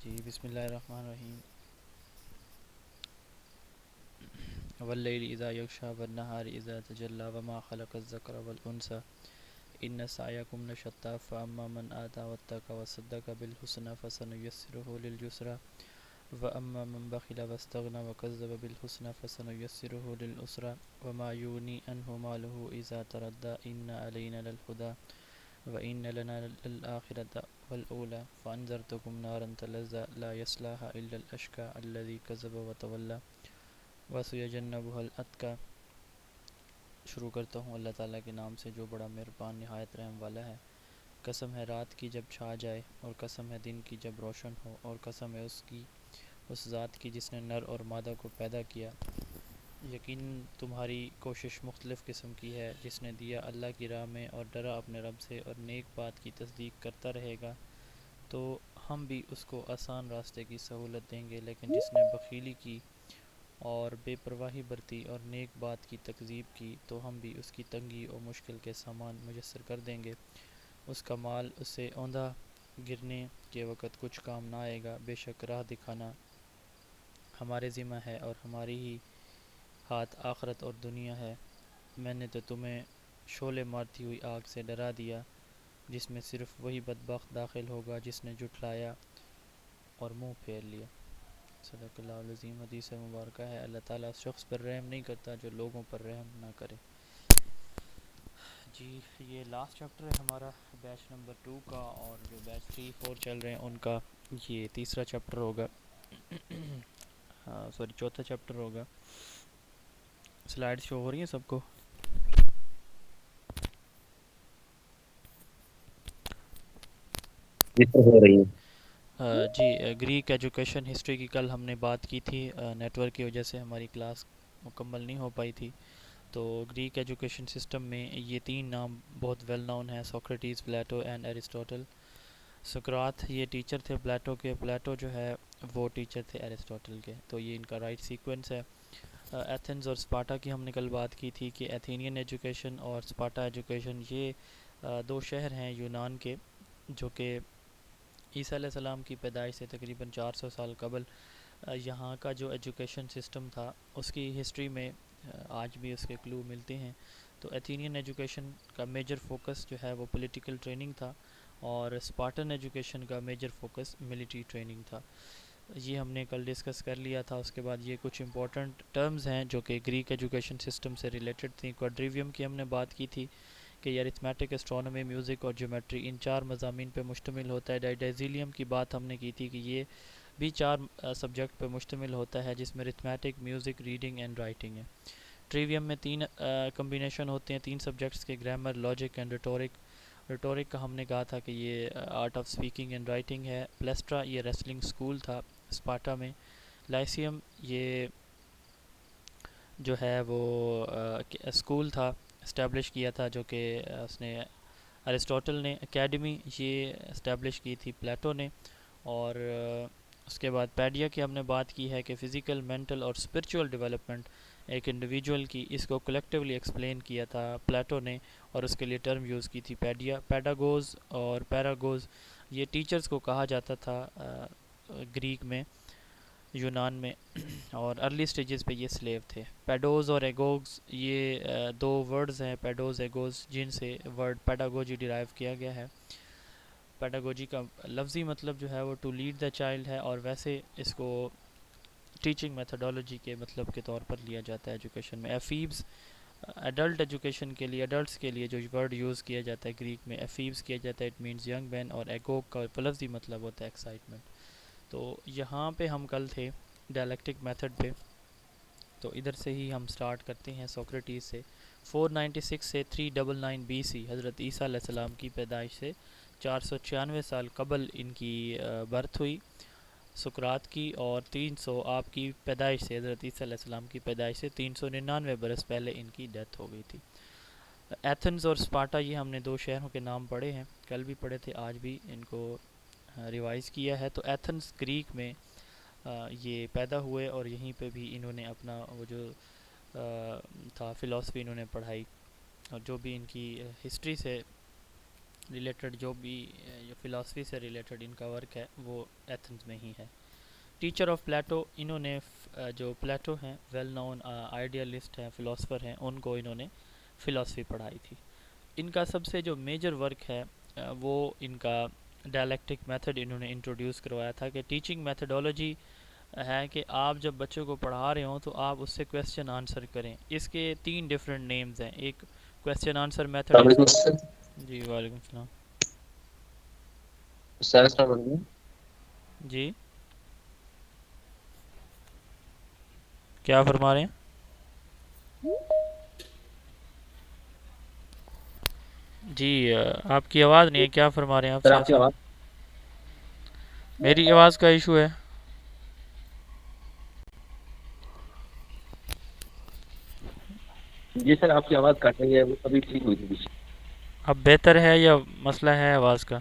جی بسم اللہ الرحمن الرحیم. واللیل اذا یغشی والنہار اذا تجلی وما خلق الذکر والانثی ان سعیکم لشتی فاما من آتی واتقی وصدق بالحسنی فسنیسرہ للیسری واما من بخل واستغنی وکذب بالحسنی فسنیسرہ للعسری وما یغنی عنہ مالہ اذا تردی ان علینا للہدی وَإِنَّ لَنَا لَلْآخِرَةَ وَالْأُولَى فَأَنذَرْتُكُمْ نَارًا تَلَظَّى لَا يَصْلَاهَا إِلَّا الْأَشْقَى الَّذِي كَذَّبَ وَتَوَلَّى وَسَيُجَنَّبُهَا الْأَتْقَى. شروع کرتا ہوں اللہ تعالیٰ کے نام سے جو بڑا مہربان نہایت رحم والا ہے. قسم ہے رات کی جب چھا جائے اور قسم ہے دن کی جب روشن ہو اور قسم ہے اس ذات کی جس نے نر اور مادہ کو پیدا کیا. یقیناً تمہاری کوشش مختلف قسم کی ہے. جس نے دیا اللہ کی راہ میں اور ڈرا اپنے رب سے اور نیک بات کی تصدیق کرتا رہے گا تو ہم بھی اس کو آسان راستے کی سہولت دیں گے. لیکن جس نے بخیلی کی اور بے پرواہی برتی اور نیک بات کی تکذیب کی تو ہم بھی اس کی تنگی اور مشکل کے سامان میسر کر دیں گے. اس کا مال اسے اوندھا گرنے کے وقت کچھ کام نہ آئے گا. بے شک راہ دکھانا ہمارے ذمہ ہے اور ہماری ہی ہاتھ آخرت اور دنیا ہے. میں نے تو تمہیں شعلے مارتی ہوئی آگ سے ڈرا دیا جس میں صرف وہی بدبخت داخل ہوگا جس نے جھٹلایا اور منہ پھیر لیا. صدق اللہ العظیم. حدیث مبارکہ ہے اللہ تعالیٰ اس شخص پر رحم نہیں کرتا جو لوگوں پر رحم نہ کرے. جی یہ لاسٹ چیپٹر ہے ہمارا بیچ نمبر 2 کا، اور جو بیچ 3 4 چل رہے ہیں ان کا یہ تیسرا چیپٹر ہوگا. سوری چوتھا چیپٹر ہوگا. سلائڈ شو ہو رہی ہیں سب کو؟ جس طرح ہو رہی ہے. جی گریک ایجوکیشن ہسٹری کی کل ہم نے بات کی تھی. نیٹ ورک کی وجہ سے ہماری کلاس مکمل نہیں ہو پائی تھی. تو گریک ایجوکیشن سسٹم میں یہ 3 نام بہت ویل نون ہیں: سوکریٹیز، پلیٹو اینڈ ایرسٹوٹل. سقراط یہ ٹیچر تھے پلیٹو کے، پلیٹو جو ہے وہ ٹیچر تھے ایرسٹوٹل کے. تو یہ ان کا رائٹ سیکوینس ہے. ایتھنز اور اسپارٹا کی ہم نے کل بات کی تھی کہ ایتھینین ایجوکیشن اور اسپارٹا ایجوکیشن یہ 2 شہر ہیں یونان کے جو کہ عیسیٰ علیہ السلام کی پیدائش سے تقریباً 400 سال قبل یہاں کا جو ایجوکیشن سسٹم تھا اس کی ہسٹری میں آج بھی اس کے کلو ملتے ہیں. تو ایتھینین ایجوکیشن کا میجر فوکس جو ہے وہ پولیٹیکل ٹریننگ تھا، اور اسپارٹن ایجوکیشن کا میجر فوکس ملٹری ٹریننگ تھا. یہ ہم نے کل ڈسکس کر لیا تھا. اس کے بعد یہ کچھ امپورٹنٹ ٹرمز ہیں جو کہ گریک ایجوکیشن سسٹم سے ریلیٹڈ تھیں. کوڈریویم کی ہم نے بات کی تھی کہ یہ ارتھمیٹک، اسٹرونومی، میوزک اور جیومیٹری ان 4 مضامین پہ مشتمل ہوتا ہے. ڈائیزیلیم کی بات ہم نے کی تھی کہ یہ بھی 4 سبجیکٹ پہ مشتمل ہوتا ہے جس میں arithmetic, music, reading and writing ہے. ٹریویم میں 3 کمبینیشن ہوتے ہیں 3 سبجیکٹس کے: grammar, logic and rhetoric. Rhetoric کا ہم نے کہا تھا کہ یہ art of speaking and writing ہے. پلیسٹرا یہ ریسلنگ سکول تھا اسپارٹا میں. لائسیم یہ جو ہے وہ اسکول تھا، اسٹیبلش کیا تھا جو کہ اس نے ارسطوٹل نے. اکیڈمی یہ اسٹیبلش کی تھی پلیٹو نے. اور اس کے بعد پیڈیا کی ہم نے بات کی ہے کہ فزیکل، مینٹل اور اسپرچول ڈیولپمنٹ ایک انڈیویجول کی، اس کو کلیکٹیولی ایکسپلین کیا تھا پلیٹو نے، اور اس کے لیے ٹرم یوز کی تھی پیڈیا. پیڈاگوز اور پیراگوز یہ ٹیچرز کو کہا جاتا تھا گریک میں، یونان میں. اور ارلی سٹیجز پہ یہ سلیو تھے. پیڈوز اور ایگوگز یہ 2 ورڈز ہیں، پیڈوز ایگوز، جن سے ورڈ پیڈاگوجی ڈیرائیو کیا گیا ہے. پیڈاگوجی کا لفظی مطلب جو ہے وہ ٹو لیڈ دا چائلڈ ہے، اور ویسے اس کو ٹیچنگ میتھڈولوجی کے مطلب کے طور پر لیا جاتا ہے ایجوکیشن میں. ایفیبس ایڈلٹ ایجوکیشن کے لیے، ایڈلٹس کے لیے جو ورڈ یوز کیا جاتا ہے گریک میں، ایفیبس کیا جاتا ہے، اٹ مینز ینگ مین. اور ایگوگ کا لفظی مطلب ہوتا ہے ایکسائٹمنٹ. تو یہاں پہ ہم کل تھے ڈائلیکٹک میتھڈ پہ. تو ادھر سے ہی ہم سٹارٹ کرتے ہیں سوکریٹیز سے. 496 سے 399 بی سی حضرت عیسیٰ علیہ السلام کی پیدائش سے 496 سال قبل ان کی برتھ ہوئی سقراط کی، اور 300 آپ کی پیدائش سے، حضرت عیسیٰ علیہ السلام کی پیدائش سے 399 برس پہلے ان کی ڈیتھ ہو گئی تھی. ایتھنز اور اسپارٹا یہ ہم نے 2 شہروں کے نام پڑھے ہیں، کل بھی پڑھے تھے، آج بھی ان کو ریوائز کیا ہے. تو ایتھنز گریک میں یہ پیدا ہوئے، اور یہیں پہ بھی انہوں نے اپنا وہ جو تھا فلاسفی انہوں نے پڑھائی، اور جو بھی ان کی ہسٹری سے ریلیٹڈ جو بھی جو فلاسفی سے ریلیٹڈ ان کا ورک ہے وہ ایتھنز میں ہی ہے. ٹیچر آف پلیٹو، انہوں نے جو پلیٹو ہیں ویل نون آئیڈیالسٹ ہیں، فلاسفر ہیں، ان کو انہوں نے فلاسفی پڑھائی تھی. ان کا سب سے جو میجر ورک ہے وہ ان کا ڈائلیکٹک میتھڈ انہوں نے انٹروڈیوس کروایا تھا کہ ٹیچنگ میتھڈولوجی ہے کہ آپ جب بچوں کو پڑھا رہے ہوں تو آپ اس سے کویسچن آنسر کریں. اس کے 3 ڈفرینٹ نیمز ہیں. ایک کویسچن آنسر میتھڈ ہے السلام اس علیکم کو. سر. جی وعلیکم السلام. سر السلام علیکم. جی کیا فرما رہے ہیں؟ جی آپ کی آواز نہیں ہے، کیا فرما رہے ہیں آپ سر صاحب آپ کی صاحب؟ آواز. میری آواز کا ایشو ہے. جی سر آپ کی آواز کٹ رہی ہے، وہ ابھی ٹھیک ہوئی تھی پیچھے. اب بہتر ہے یا مسئلہ ہے آواز کا؟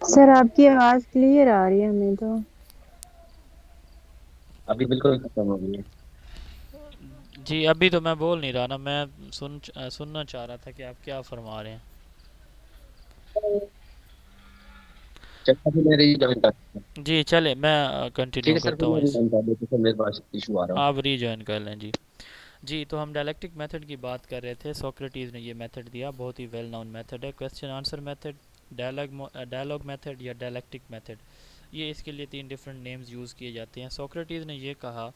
سر آپ کی آواز کلیئر آ رہی ہے ہمیں تو. ابھی بالکل ختم ہو گئی ہے. جی ابھی تو میں بول نہیں رہا نا، میں سننا چاہ رہا تھا کہ آپ کیا فرما رہے ہیں. چلتا پھر میں ری جوائن کرتا ہوں. جی چلے میں ٹھیک کنٹینیو ہے سر، کرتا پھر ہوں میں ری اس. جوائن کر دیتا ہوں سر، میرے پاس ایشو آ رہا ہوں. آپ ری جوائن کر لیں. جی جی تو ہم ڈائلیکٹک میتھڈ کی بات کر رہے تھے. سوکریٹیز نے یہ میتھڈ دیا، بہت ہی ویل نون میتھڈ ہے. Question answer method, dialogue method یا ڈائلیکٹک میتھڈ، یہ اس کے لیے 3 ڈفرینٹ نیمز یوز کیے جاتے ہیں. سوکریٹیز نے یہ کہا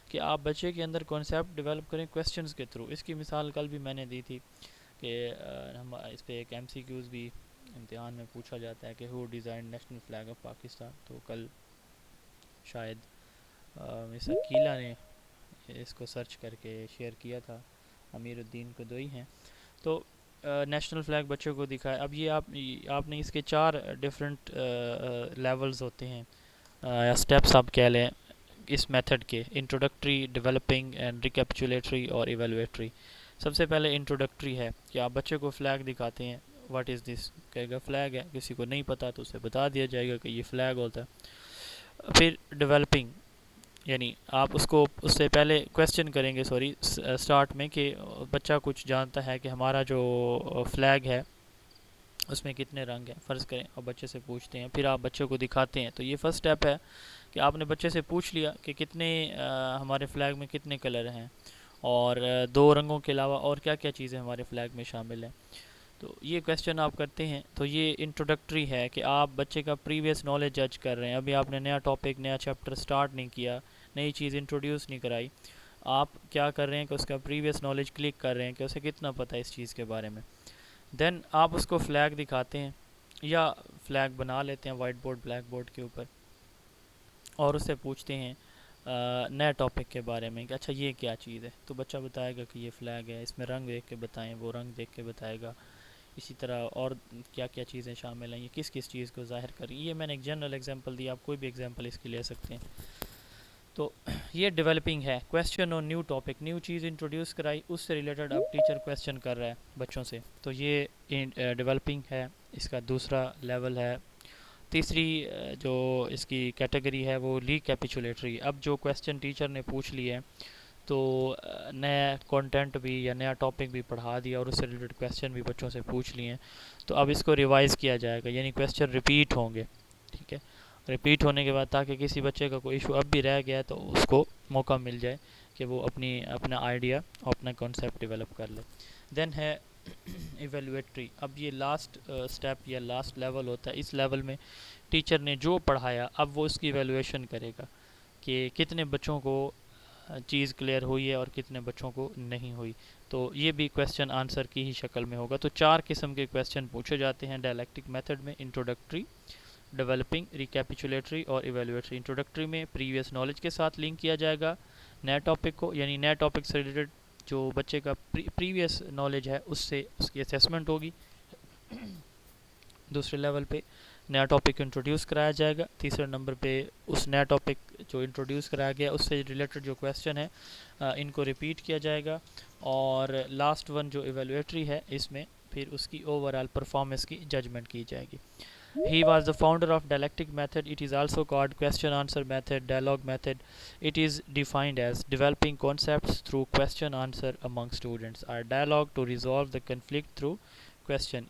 کہ آپ بچے کے اندر کانسیپٹ ڈیولپ کریں کویسچنز کے تھرو. اس کی مثال کل بھی میں نے دی تھی کہ ہم اس پہ ایک MCQs بھی امتحان میں پوچھا جاتا ہے کہ who design national flag of Pakistan. تو کل شاید مس عقیلہ نے اس کو سرچ کر کے شیئر کیا تھا، امیر الدین قدوئی ہیں. تو نیشنل فلیگ بچوں کو دکھایا. اب یہ آپ نے اس کے 4 ڈفرینٹ لیولز ہوتے ہیں یا اسٹیپس آپ کہہ لیں اس میتھڈ کے: انٹروڈکٹری، ڈیولپنگ اینڈ ریکیپچولیٹری اور ایویلویٹری. سب سے پہلے انٹروڈکٹری ہے کہ آپ بچے کو فلیگ دکھاتے ہیں. واٹ از دس؟ کہے گا فلیگ ہے. کسی کو نہیں پتا تو اسے بتا دیا جائے گا کہ یہ فلیگ ہوتا ہے. پھر ڈیولپنگ، یعنی آپ اس کو اس سے پہلے کویسچن کریں گے سٹارٹ میں کہ بچہ کچھ جانتا ہے کہ ہمارا جو فلیگ ہے اس میں کتنے رنگ ہیں فرض کریں، اور بچے سے پوچھتے ہیں. پھر آپ بچے کو دکھاتے ہیں. تو یہ فرسٹ سٹیپ ہے کہ آپ نے بچے سے پوچھ لیا کہ کتنے ہمارے فلیگ میں کتنے کلر ہیں، اور 2 رنگوں کے علاوہ اور کیا کیا چیزیں ہمارے فلیگ میں شامل ہیں. تو یہ کویسچن آپ کرتے ہیں. تو یہ انٹروڈکٹری ہے کہ آپ بچے کا پریویس نالج جج کر رہے ہیں. ابھی آپ نے نیا ٹاپک، نیا چیپٹر سٹارٹ نہیں کیا، نئی چیز انٹروڈیوس نہیں کرائی. آپ کیا کر رہے ہیں کہ اس کا پریویس نالج کلک کر رہے ہیں کہ اسے کتنا پتہ ہے اس چیز کے بارے میں. دین آپ اس کو فلیگ دکھاتے ہیں یا فلیگ بنا لیتے ہیں وائٹ بورڈ، بلیک بورڈ کے اوپر، اور اس سے پوچھتے ہیں نئے ٹاپک کے بارے میں کہ اچھا یہ کیا چیز ہے. تو بچہ بتائے گا کہ یہ فلیگ ہے، اس میں رنگ دیکھ کے بتائیں، وہ رنگ دیکھ کے بتائے گا. اسی طرح اور کیا کیا چیزیں شامل ہیں، یہ کس کس چیز کو ظاہر کریں. یہ میں نے ایک جنرل ایگزامپل دی، آپ کوئی بھی ایگزامپل اس کی لے سکتے ہیں. تو یہ ڈیولپنگ ہے. کویسچن اور نیو ٹاپک، نیو چیز انٹروڈیوس کرائی، اس سے ریلیٹڈ اب ٹیچر کویسچن کر رہا ہے بچوں سے. تو یہ ڈیولپنگ ہے. اس کا دوسرا لیول ہے. تیسری جو اس کی کیٹیگری ہے وہ ریکیپیچولیٹری. اب جو کویسچن ٹیچر نے پوچھ لیے ہیں تو نیا کنٹینٹ بھی یا نیا ٹاپک بھی پڑھا دیا اور اس سے ریلیٹڈ کویسچن بھی بچوں سے پوچھ لیے ہیں، تو اب اس کو ریوائز کیا جائے گا. یعنی کویسچن ریپیٹ ہوں گے. ٹھیک ہے، ریپیٹ ہونے کے بعد تاکہ کسی بچے کا کوئی ایشو اب بھی رہ گیا ہے تو اس کو موقع مل جائے کہ وہ اپنا آئیڈیا اور اپنا کانسیپٹ ڈیولپ کر لے. دین ہے ایویلویٹری. اب یہ لاسٹ سٹیپ یا لاسٹ لیول ہوتا ہے. اس لیول میں ٹیچر نے جو پڑھایا اب وہ اس کی ایویلویشن کرے گا کہ کتنے بچوں کو چیز کلیئر ہوئی ہے اور کتنے بچوں کو نہیں ہوئی. تو یہ بھی کویسچن آنسر کی ہی شکل میں ہوگا. تو 4 قسم کے کویسچن پوچھے جاتے ہیں ڈائلیکٹک میتھڈ میں: انٹروڈکٹری، ڈیولپنگ، ریکیپیچولیٹری اور ایویلویٹری. انٹروڈکٹری میں پریویس نالج کے ساتھ لنک کیا جائے گا نئے ٹاپک کو، یعنی نئے ٹاپک سے ریلیٹڈ جو بچے کا پریویس نالج ہے اس سے اس کی اسیسمنٹ ہوگی. دوسرے لیول پہ نیا ٹاپک انٹروڈیوس کرایا جائے گا. تیسرے نمبر پہ اس نیا ٹاپک جو انٹروڈیوس کرایا گیا اس سے ریلیٹڈ جو کویسچن ہے ان کو ریپیٹ کیا جائے گا. اور لاسٹ ون جو ایویلویٹری ہے اس میں پھر اس کی اوور آل پرفارمنس کی ججمنٹ کی جائے گی. He was the founder of dialectic method. It is also called question answer method, dialogue method. It is defined as developing concepts through question answer among students, or dialogue to resolve the conflict through question.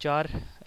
4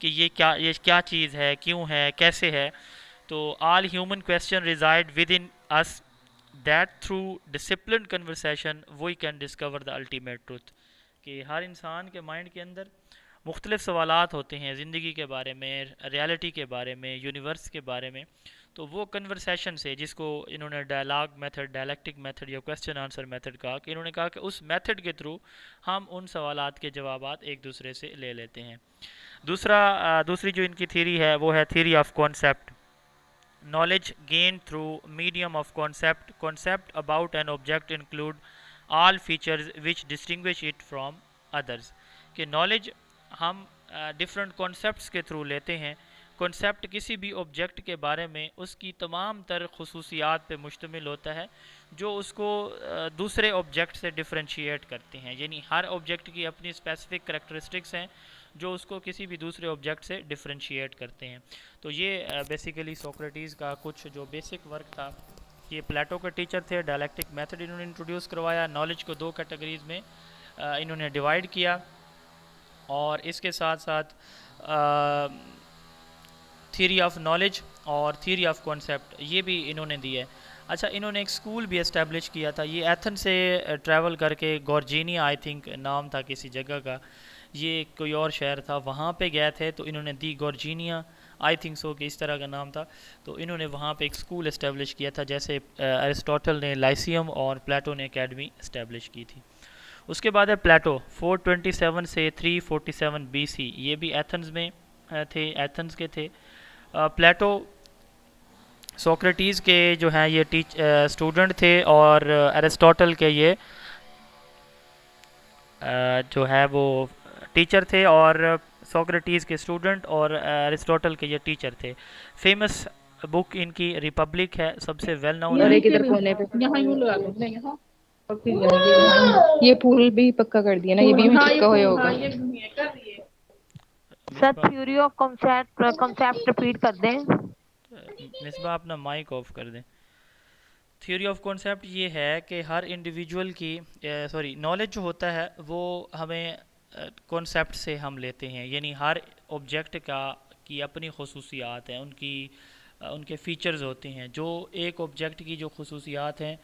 کہ یہ کیا چیز ہے، کیوں ہے، کیسے ہے. تو all human question raised with in us that through disciplined conversation we can discover the ultimate truth. کہ ہر انسان کے مائنڈ کے اندر مختلف سوالات ہوتے ہیں زندگی کے بارے میں، ریالٹی کے بارے میں، یونیورس کے بارے میں. تو وہ کنورسیشن سے، جس کو انہوں نے ڈائلاگ میتھڈ، ڈائلیکٹک میتھڈ یا کویسچن آنسر میتھڈ کہا، کہ انہوں نے کہا کہ اس میتھڈ کے تھرو ہم ان سوالات کے جوابات ایک دوسرے سے لے لیتے ہیں. دوسری جو ان کی تھیری ہے وہ ہے theory of concept. Knowledge gained through medium of concept. Concept about an object include all features which distinguish it from others. کہ نالج ہم ڈفرینٹ کانسیپٹس کے تھرو لیتے ہیں. کنسیپٹ کسی بھی آبجیکٹ کے بارے میں اس کی تمام تر خصوصیات پہ مشتمل ہوتا ہے جو اس کو دوسرے آبجیکٹ سے ڈفرینشیٹ کرتے ہیں. یعنی ہر آبجیکٹ کی اپنی اسپیسیفک کریکٹرسٹکس ہیں جو اس کو کسی بھی دوسرے آبجیکٹ سے ڈفرینشیٹ کرتے ہیں. تو یہ بیسیکلی سوکریٹیز کا کچھ جو بیسک ورک تھا. یہ پلیٹو کے ٹیچر تھے. ڈائلیکٹک میتھڈ انہوں نے انٹروڈیوس کروایا. نالج کو دو کیٹیگریز میں انہوں نے ڈیوائڈ کیا، اور اس کے ساتھ ساتھ تھیوری آف نالج اور تھیوری آف کانسیپٹ یہ بھی انہوں نے دی ہے. اچھا، انہوں نے ایک اسکول بھی اسٹیبلش کیا تھا. یہ ایتھن سے ٹریول کر کے گورجینیا آئی تھنک نام تھا کسی جگہ کا، یہ کوئی اور شہر تھا، وہاں پہ گئے تھے تو انہوں نے دی گورجینیا آئی تھنک سو کہ اس طرح کا نام تھا. تو انہوں نے وہاں پہ ایک اسکول اسٹیبلش کیا تھا، جیسے ایرسٹوٹل نے لائسیم اور پلیٹو نے اکیڈمی اسٹیبلش کی تھی. اس کے بعد ہے پلیٹو 427 سے 347 BC. یہ بھی ایتھنز میں تھے، ایتھنز کے تھے. پلیٹو سوکریٹیز کے جو ہیں یہ اسٹوڈنٹ تھے، اور ایرسٹوٹل کے یہ جو ہے وہ ٹیچر تھے، اور سوکریٹیز کے اسٹوڈنٹ اور ایرسٹوٹل کے یہ ٹیچر تھے. فیمس بک ان کی ریپبلک ہے، سب سے ویل نون اور ہے. ایک ادھر کونے پہ یہاں یوں لگا لو یہاں، اور پھر یہ پھول بھی پکا کر دیا نا، یہ بھی پکا ہوا ہوگا. سر تھیوری آف کنسیپٹ ریپیٹ کر دیں. مصباح اپنا مائک آف کر دیں. تھیوری آف کانسیپٹ یہ ہے کہ ہر انڈیویجول کی نالج جو ہوتا ہے وہ ہمیں کانسیپٹ سے ہم لیتے ہیں. یعنی ہر آبجیکٹ کی اپنی خصوصیات ہیں، ان کے فیچرز ہوتے ہیں. جو ایک آبجیکٹ کی جو خصوصیات ہیں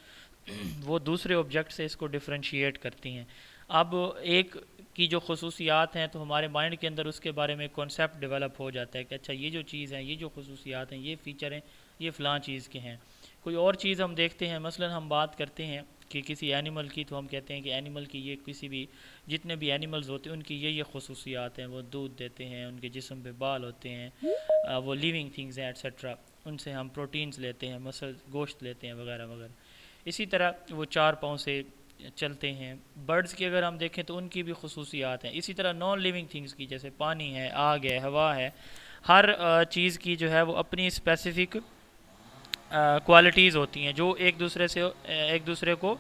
وہ دوسرے آبجیکٹ سے اس کو ڈفرینشیٹ کرتی ہیں. اب ایک کی جو خصوصیات ہیں تو ہمارے مائنڈ کے اندر اس کے بارے میں کانسیپٹ ڈیولپ ہو جاتا ہے کہ اچھا یہ جو چیز ہے، یہ جو خصوصیات ہیں، یہ فیچر ہیں، یہ فلاں چیز کے ہیں. کوئی اور چیز ہم دیکھتے ہیں، مثلا ہم بات کرتے ہیں کہ کسی اینیمل کی، تو ہم کہتے ہیں کہ اینیمل کی یہ کسی بھی جتنے بھی اینیملز ہوتے ہیں ان کی یہ خصوصیات ہیں. وہ دودھ دیتے ہیں، ان کے جسم پہ بال ہوتے ہیں، وہ لیونگ تھنگز ہیں ایٹسیٹرا. ان سے ہم پروٹینز لیتے ہیں، مثلا گوشت لیتے ہیں وغیرہ وغیرہ. اسی طرح وہ 4 پاؤں سے چلتے ہیں. برڈز کی اگر ہم دیکھیں تو ان کی بھی خصوصیات ہیں. اسی طرح نان لیونگ تھنگز کی، جیسے پانی ہے، آگ ہے، ہوا ہے، ہر چیز کی جو ہے وہ اپنی اسپیسیفک کوالٹیز ہوتی ہیں جو ایک دوسرے کو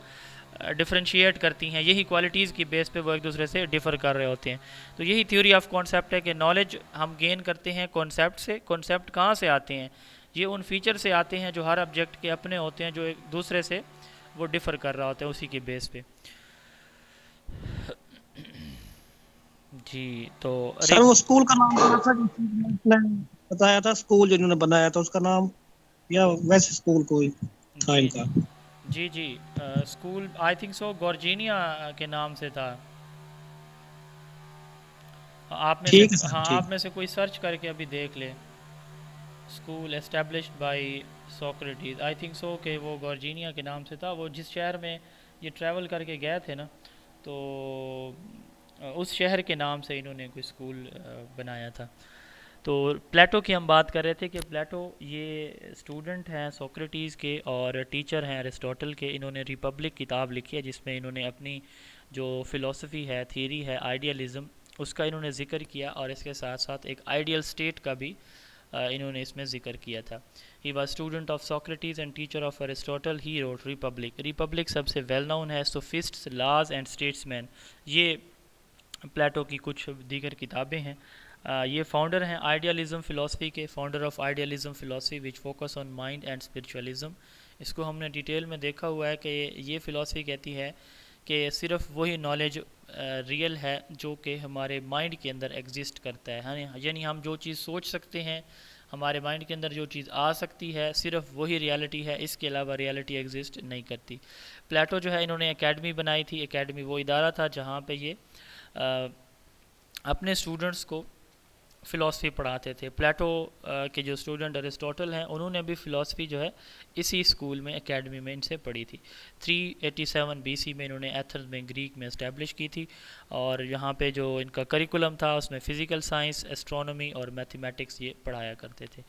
ڈفرینشیٹ کرتی ہیں. یہی کوالٹیز کی بیس پہ وہ ایک دوسرے سے ڈفر کر رہے ہوتے ہیں. تو یہی تھیوری آف کانسیپٹ ہے کہ نالج ہم گین کرتے ہیں کانسیپٹ سے. کانسیپٹ کہاں سے آتے ہیں؟ یہ ان فیچر سے آتے ہیں جو ہر آبجیکٹ کے اپنے ہوتے ہیں، جو ایک دوسرے سے وہ ڈفر کر رہا ہوتا ہے اسی کے بیس پہ. جی تو سر وہ اسکول کا نام بتایا تھا، اسکول جو انہوں نے بنایا تھا اس کا نام، یا ویسے اسکول کوئی تھا ان کا؟ جی اسکول آئی تھنک سو گورجینیا کے نام سے تھا. آپ میں سے کوئی سرچ کر کے ابھی دیکھ لے. School established by Socrates, I think so کہ وہ گورجینیا کے نام سے تھا. وہ جس شہر میں یہ ٹریول کر کے گئے تھے نا، تو اس شہر کے نام سے انہوں نے کوئی اسکول بنایا تھا. تو پلیٹو کی ہم بات کر رہے تھے کہ پلیٹو یہ اسٹوڈنٹ ہیں سوکریٹیز کے اور ٹیچر ہیں ایرسٹوٹل کے. انہوں نے ریپبلک کتاب لکھی ہے جس میں انہوں نے اپنی جو فلسفی ہے، تھیری ہے آئیڈیالزم، اس کا انہوں نے ذکر کیا، اور اس کے ساتھ ساتھ ایک آئیڈیل اسٹیٹ کا بھی انہوں نے اس میں ذکر کیا تھا. He was student of Socrates and teacher of Aristotle. He wrote Republic. Republic سب سے ویل نون ہے. Sophists, laws and statesman, یہ پلیٹو کی کچھ دیگر کتابیں ہیں. یہ فاؤنڈر ہیں آئیڈیالزم فلسفی کے، فاؤنڈر آف آئیڈیالزم فلسفی which focus on mind and spiritualism. اس کو ہم نے ڈیٹیل میں دیکھا ہوا ہے کہ یہ فلسفی کہتی ہے کہ صرف وہی نالج ریئل ہے جو کہ ہمارے مائنڈ کے اندر ایگزسٹ کرتا ہے، یعنی ہم جو چیز سوچ سکتے ہیں، ہمارے مائنڈ کے اندر جو چیز آ سکتی ہے، صرف وہی ریالٹی ہے، اس کے علاوہ ریالٹی ایگزسٹ نہیں کرتی۔ پلیٹو جو ہے انہوں نے اکیڈمی بنائی تھی، اکیڈمی وہ ادارہ تھا جہاں پہ یہ اپنے اسٹوڈنٹس کو فلاسفی پڑھاتے تھے۔ پلیٹو کے جو اسٹوڈنٹ ارسطوٹل ہیں انہوں نے بھی فلاسفی جو ہے اسی اسکول میں اکیڈمی میں ان سے پڑھی تھی۔ 387 BC میں انہوں نے ایتھنز میں گریک میں اسٹیبلش کی تھی، اور یہاں پہ جو ان کا کریکولم تھا اس میں فزیکل سائنس، ایسٹرونومی اور میتھمیٹکس یہ پڑھایا کرتے تھے۔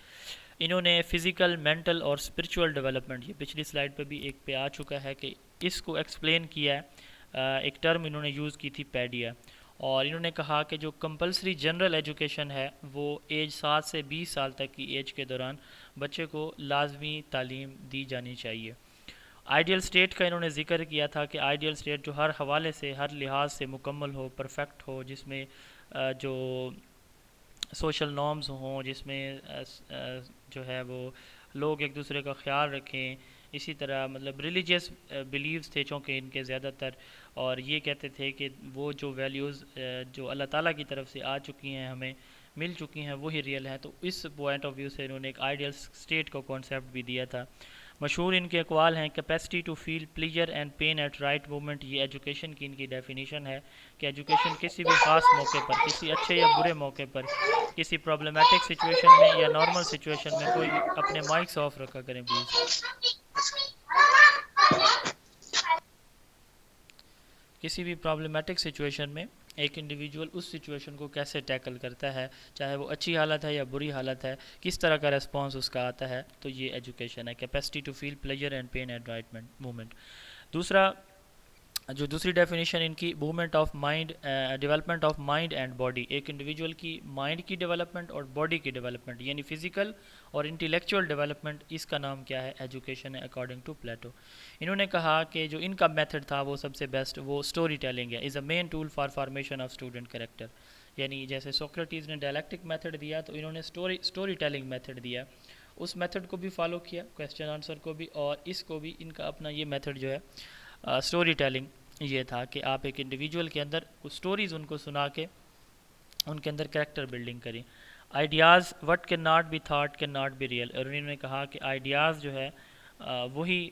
انہوں نے فزیکل، مینٹل اور اسپرچول ڈیولپمنٹ، یہ پچھلی سلائڈ پہ بھی ایک پہ آ چکا ہے کہ اس کو ایکسپلین کیا ہے۔ ایک ٹرم انہوں نے یوز کی تھی پیڈیا، اور انہوں نے کہا کہ جو کمپلسری جنرل ایجوکیشن ہے وہ ایج 7 سے 20 سال تک کی ایج کے دوران بچے کو لازمی تعلیم دی جانی چاہیے۔ آئیڈیل سٹیٹ کا انہوں نے ذکر کیا تھا کہ آئیڈیل سٹیٹ جو ہر حوالے سے، ہر لحاظ سے مکمل ہو، پرفیکٹ ہو، جس میں جو سوشل نارمز ہوں، جس میں جو ہے وہ لوگ ایک دوسرے کا خیال رکھیں، اسی طرح مطلب ریلیجیس بیلیوز تھے چونکہ ان کے زیادہ تر، اور یہ کہتے تھے کہ وہ جو ویلیوز جو اللہ تعالیٰ کی طرف سے آ چکی ہیں، ہمیں مل چکی ہیں، وہی ریئل ہیں۔ تو اس پوائنٹ آف ویو سے انہوں نے ایک آئیڈیل اسٹیٹ کا کانسیپٹ بھی دیا تھا۔ مشہور ان کے اقوال ہیں، capacity to feel pleasure and pain at right moment, یہ ایجوکیشن کی ان کی ڈیفینیشن ہے کہ ایجوکیشن کسی بھی خاص موقع پر، کسی اچھے یا برے موقع پر، کسی پرابلمٹک سچویشن میں یا نارمل سچویشن میں، کوئی اپنے مائکس آف رکھا کریں پلیز، کسی بھی پرابلمٹک سچویشن میں ایک انڈیویجول اس سچویشن کو کیسے ٹیکل کرتا ہے، چاہے وہ اچھی حالت ہے یا بری حالت ہے، کس طرح کا ریسپانس اس کا آتا ہے، تو یہ ایجوکیشن ہے، capacity to feel pleasure and pain at right moment. دوسری ڈیفینیشن ان کی movement of mind, development of mind and body, ایک انڈیویجول کی مائنڈ کی ڈیولپمنٹ اور باڈی کی ڈیولپمنٹ، یعنی فزیکل اور انٹیلیکچوئل ڈیولپمنٹ، اس کا نام کیا ہے؟ ایجوکیشن ہے اکارڈنگ ٹو پلیٹو۔ انہوں نے کہا کہ جو ان کا میتھڈ تھا وہ سب سے بیسٹ وہ اسٹوری ٹیلنگ ہے، is a main tool for formation of student character, یعنی جیسے سوکریٹیز نے ڈائلیکٹک میتھڈ دیا تو انہوں نے اسٹوری ٹیلنگ میتھڈ دیا، اس میتھڈ کو بھی فالو کیا، کویسچن آنسر کو بھی، اور اس کو بھی، ان کا اپنا یہ میتھڈ جو ہے اسٹوری ٹیلنگ یہ تھا کہ آپ ایک انڈیویجول کے اندر کچھ سٹوریز ان کو سنا کے ان کے اندر کریکٹر بلڈنگ کریں۔ Ideas what can not be thought can not be real, اور انہوں نے کہا کہ آئیڈیاز جو ہے وہی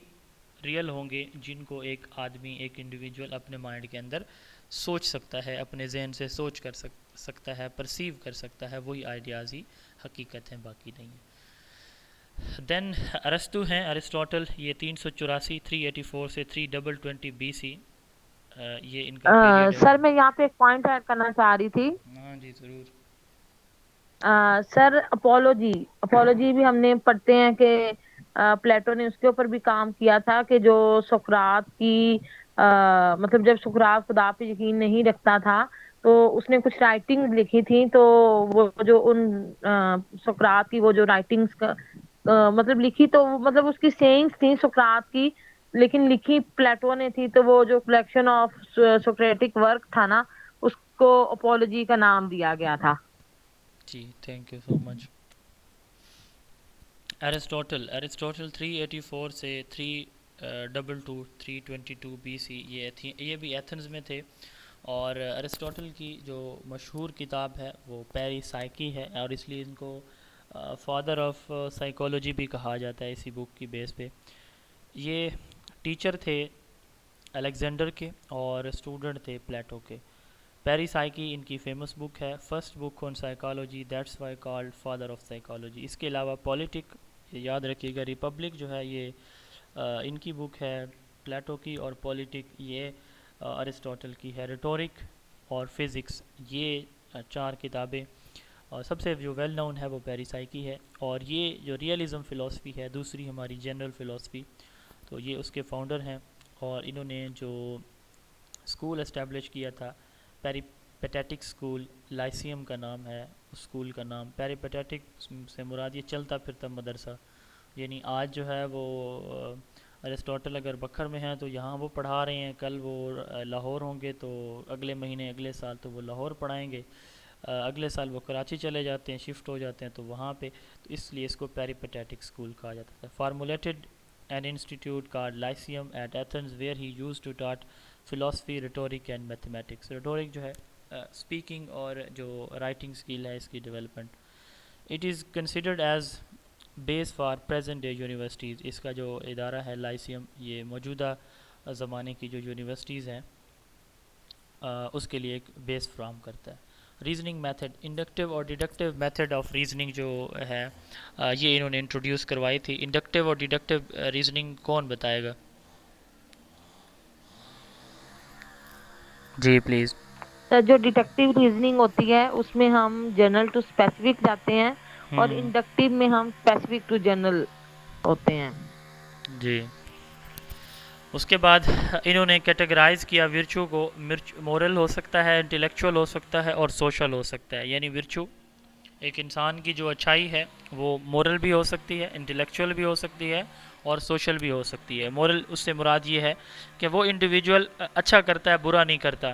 ریئل ہوں گے جن کو ایک آدمی، ایک انڈیویجول اپنے مائنڈ کے اندر سوچ سکتا ہے، اپنے ذہن سے سوچ کر سکتا ہے، پرسیو کر سکتا ہے، وہی آئیڈیاز ہی حقیقت ہیں، باقی نہیں ہیں۔ دین ارسطو ہیں، ارسطوٹل، یہ 384 384 سے 320 BC، یہ ان کا پیریڈ ہے۔ سر میں یہاں پہ ایک پوائنٹ ایڈ کرنا چاہ رہی تھی۔ ہاں جی ضرور۔ سر اپولوجی بھی ہم نے پڑھتے ہیں کہ پلیٹو نے اس کے اوپر بھی کام کیا تھا کہ جو سقراط کی مطلب جب سقراط خدا پہ یقین نہیں رکھتا تھا تو اس نے کچھ رائٹنگ لکھی تھی، تو وہ جو ان سقراط کی وہ جو رائٹنگز کا مطلب لکھی، تو مطلب اس کی سینگز تھی سقراط کی، لیکن لکھی پلیٹو نے تھی، تو وہ جو کلیکشن آف سوکریٹک ورک تھا نا، اس کو اپولوجی کا نام دیا گیا تھا۔ جی تھینک یو سو مچ۔ ارسطوٹل 384 سے 322 BC، یہ بھی ایتھنز میں تھے، اور ارسطوٹل کی جو مشہور کتاب ہے وہ پیری سائکی ہے، اور اس لیے ان کو فادر آف سائیکالوجی بھی کہا جاتا ہے اسی بک کی بیس پہ۔ یہ ٹیچر تھے الیگزینڈر کے اور اسٹوڈنٹ تھے پلیٹو کے۔ پیری سائکی ان کی فیمس بک ہے، first book on psychology, that's why called father of psychology. اس کے علاوہ پولیٹک، یاد رکھیے گا، ریپبلک جو ہے یہ ان کی بک ہے پلیٹو کی، اور پولیٹک یہ ارسطوٹل کی ہے۔ ریٹورک اور فزکس، یہ 4 کتابیں، اور سب سے جو ویل نون ہے وہ پیری سائکی ہے، اور یہ جو ریئلزم فلسفی ہے، دوسری ہماری جنرل فلسفی، تو یہ اس کے فاؤنڈر ہیں، اور انہوں نے جو اسکول اسٹیبلش کیا تھا پیری پیٹیٹک اسکول، لائسیم کا نام ہے اس اسکول کا نام۔ پیری پیٹیٹک سے مراد یہ چلتا پھرتا مدرسہ، یعنی آج جو ہے وہ ارسطوٹل اگر بکھر میں ہیں تو یہاں وہ پڑھا رہے ہیں، کل وہ لاہور ہوں گے تو اگلے مہینے اگلے سال تو وہ لاہور پڑھائیں گے، اگلے سال وہ کراچی چلے جاتے ہیں، شفٹ ہو جاتے ہیں تو وہاں پہ، تو اس لیے اس کو پیری پیٹیٹک اسکول کہا جاتا ہے۔ Formulated an institute called Lyceum at Athens where he used to taught philosophy, rhetoric and mathematics. Rhetoric جو ہے اسپیکنگ اور جو رائٹنگ اسکل ہے اس کی development. It is considered as base for present day universities. اس کا جو ادارہ ہے لائسیم، یہ موجودہ زمانے کی جو یونیورسٹیز ہیں اس کے لیے ایک بیس فراہم کرتا ہے. ریزننگ میتھڈ، انڈکٹیو اور ڈیڈکٹیو میتھڈ آف ریزننگ جو ہے یہ انہوں نے انٹروڈیوس کروائی تھی. انڈکٹیو اور ڈیڈکٹیو ریزننگ کون بتائے گا؟ جی پلیز. جو ڈیٹیکٹیو ریزننگ ہوتی ہے اس میں ہم جنرل ٹو اسپیسیفک جاتے ہیں، اور انڈکٹیو میں ہم اسپیسیفک ٹو جنرل ہوتے ہیں. جی. اس کے بعد انہوں نے کیٹیگرائز کیا ورچو کو. مورل ہو سکتا ہے، انٹلیکچوئل ہو سکتا ہے اور سوشل ہو سکتا ہے. یعنی ورچو ایک انسان کی جو اچھائی ہے وہ مورل بھی ہو سکتی ہے، انٹلیکچوئل بھی ہو سکتی ہے اور سوشل بھی ہو سکتی ہے. مورل اس سے مراد یہ ہے کہ وہ انڈیویجول اچھا کرتا ہے، برا نہیں کرتا،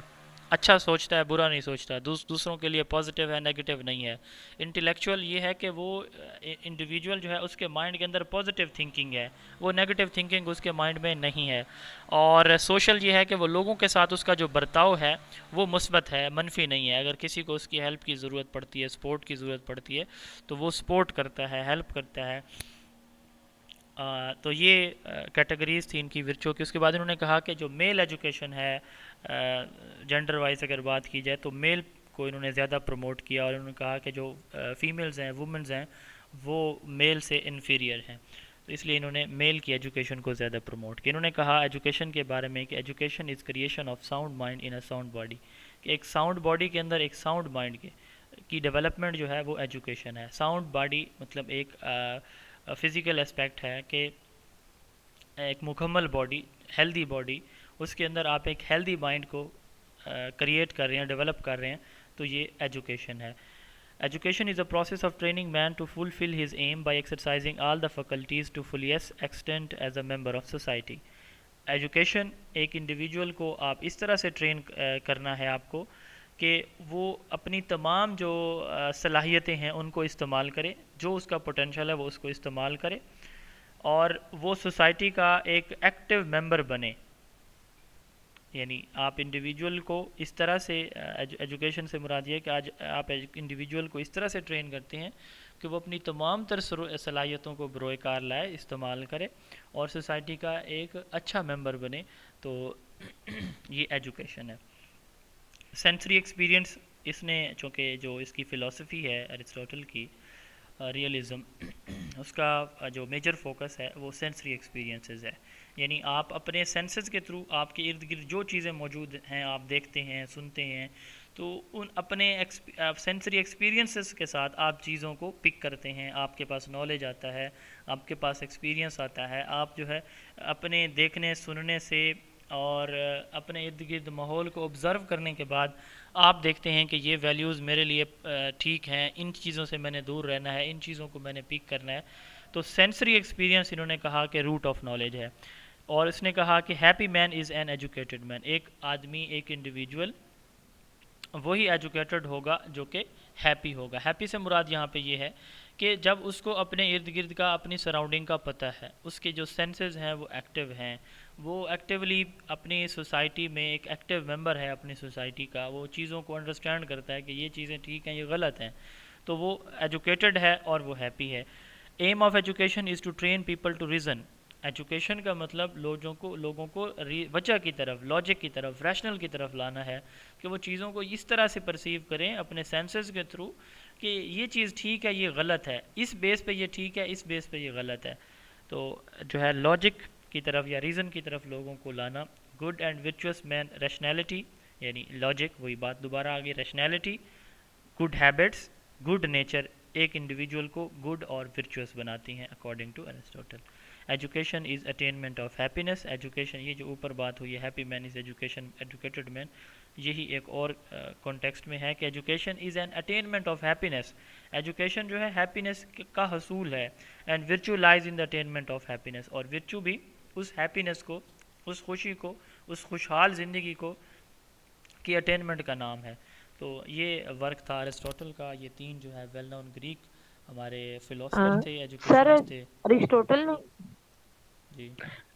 اچھا سوچتا ہے، برا نہیں سوچتا، دوسروں کے لیے پازیٹیو ہے، نیگیٹیو نہیں ہے. انٹلیکچوئل یہ ہے کہ وہ انڈیویجول جو ہے اس کے مائنڈ کے اندر پازیٹیو تھنکنگ ہے، وہ نیگیٹیو تھنکنگ اس کے مائنڈ میں نہیں ہے. اور سوشل یہ ہے کہ وہ لوگوں کے ساتھ اس کا جو برتاؤ ہے وہ مثبت ہے، منفی نہیں ہے. اگر کسی کو اس کی ہیلپ کی ضرورت پڑتی ہے، سپورٹ کی ضرورت پڑتی ہے تو وہ سپورٹ کرتا ہے، ہیلپ کرتا ہے. تو یہ کیٹیگریز تھی ان کی ورچو کی. اس کے بعد انہوں نے کہا کہ جو میل ایجوکیشن ہے، جینڈر وائز اگر بات کی جائے تو میل کو انہوں نے زیادہ پروموٹ کیا، اور انہوں نے کہا کہ جو فیمیلز ہیں، وومنز ہیں، وہ میل سے انفیریئر ہیں. تو اس لیے انہوں نے میل کی ایجوکیشن کو زیادہ پروموٹ کیا. انہوں نے کہا ایجوکیشن کے بارے میں کہ education is creation of sound mind in a sound body, کہ ایک ساؤنڈ باڈی کے اندر ایک ساؤنڈ مائنڈ کی ڈیولپمنٹ جو ہے وہ ایجوکیشن ہے. ساؤنڈ باڈی مطلب ایک فزیکل اسپیکٹ ہے کہ ایک مکمل باڈی، ہیلدی باڈی، اس کے اندر آپ ایک ہیلدی مائنڈ کو کریٹ کر رہے ہیں، ڈیولپ کر رہے ہیں، تو یہ ایجوکیشن ہے. Education is a process of training man to fulfill his aim by exercising all the faculties to fullest extent as a member of society. Education ایک انڈیویجول کو آپ اس طرح سے ٹرین کرنا ہے آپ کو کہ وہ اپنی تمام جو صلاحیتیں ہیں ان کو استعمال کرے، جو اس کا پوٹینشیل ہے وہ اس کو استعمال کرے، اور وہ سوسائٹی کا ایک ایکٹیو ممبر بنے. یعنی آپ انڈیویجول کو اس طرح سے ایجوکیشن سے مراد یہ کہ آج آپ انڈیویجول کو اس طرح سے ٹرین کرتے ہیں کہ وہ اپنی تمام تر صلاحیتوں کو بروئے کار لائے، استعمال کرے اور سوسائٹی کا ایک اچھا ممبر بنے. تو یہ ایجوکیشن ہے. سینسری ایکسپیرینس، اس نے چونکہ جو اس کی فلسفی ہے ارسطوٹل کی ریئلزم، اس کا جو میجر فوکس ہے وہ سینسری ایکسپیرینسز ہے. یعنی آپ اپنے سینسز کے تھرو آپ کے ارد گرد جو چیزیں موجود ہیں آپ دیکھتے ہیں، سنتے ہیں، تو ان اپنے سینسری ایکسپیرینسز کے ساتھ آپ چیزوں کو پک کرتے ہیں، آپ کے پاس نالج آتا ہے، آپ کے پاس ایکسپیرینس آتا ہے. آپ جو ہے اپنے دیکھنے سننے سے اور اپنے ارد گرد ماحول کو آبزرو کرنے کے بعد آپ دیکھتے ہیں کہ یہ ویلیوز میرے لیے ٹھیک ہیں، ان چیزوں سے میں نے دور رہنا ہے، ان چیزوں کو میں نے پک کرنا ہے. تو سینسری ایکسپیرینس انہوں نے کہا کہ روٹ آف نالج ہے. اور اس نے کہا کہ happy man is an educated man. ایک آدمی، ایک انڈیویجول وہی ایجوکیٹڈ ہوگا جو کہ ہیپی ہوگا. ہیپی سے مراد یہاں پہ یہ ہے کہ جب اس کو اپنے ارد گرد کا، اپنی سراؤنڈنگ کا پتہ ہے، اس کے جو سینسز ہیں وہ ایکٹیو ہیں، وہ ایکٹیولی اپنی سوسائٹی میں ایک ایکٹیو ممبر ہے اپنی سوسائٹی کا، وہ چیزوں کو انڈرسٹینڈ کرتا ہے کہ یہ چیزیں ٹھیک ہیں، یہ غلط ہیں، تو وہ ایجوکیٹڈ ہے اور وہ ہیپی ہے. Aim of education is to train people to reason. Education کا مطلب لوگوں کو وجہ کی طرف، لاجک کی طرف، ریشنل کی طرف لانا ہے کہ وہ چیزوں کو اس طرح سے پرسیو کریں اپنے سینسز کے تھرو کہ یہ چیز ٹھیک ہے، یہ غلط ہے، اس بیس پہ یہ ٹھیک ہے، اس بیس پہ یہ غلط ہے. تو جو ہے لاجک کی طرف یا ریزن کی طرف لوگوں کو لانا. Good and virtuous man, rationality یعنی لاجک، وہی بات دوبارہ آگے، rationality, good habits, good nature ایک انڈیویجول کو گڈ اور ورچوئس بناتی ہیں according to Aristotle. Education is attainment of happiness. Education, یہ جو اوپر بات ہوئی ہے happy man is education educated man, یہی ایک اور کانٹیکسٹ میں ہے کہ education is an attainment of happiness. Education جو ہے ہیپینس کا حصول ہے. And virtue لائز in the attainment of happiness. اور ورچو بھی اس ہیپینس کو، اس خوشی کو، اس خوشحال زندگی کو کی اٹینمنٹ کا نام ہے. تو یہ ورک تھا ارسطوٹل کا. یہ تین جو ہے ویل نون گریک ہمارے فلاسفر تھے، سر ایجوکیشنسٹ تھے. ارسطوٹل نے جی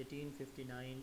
1859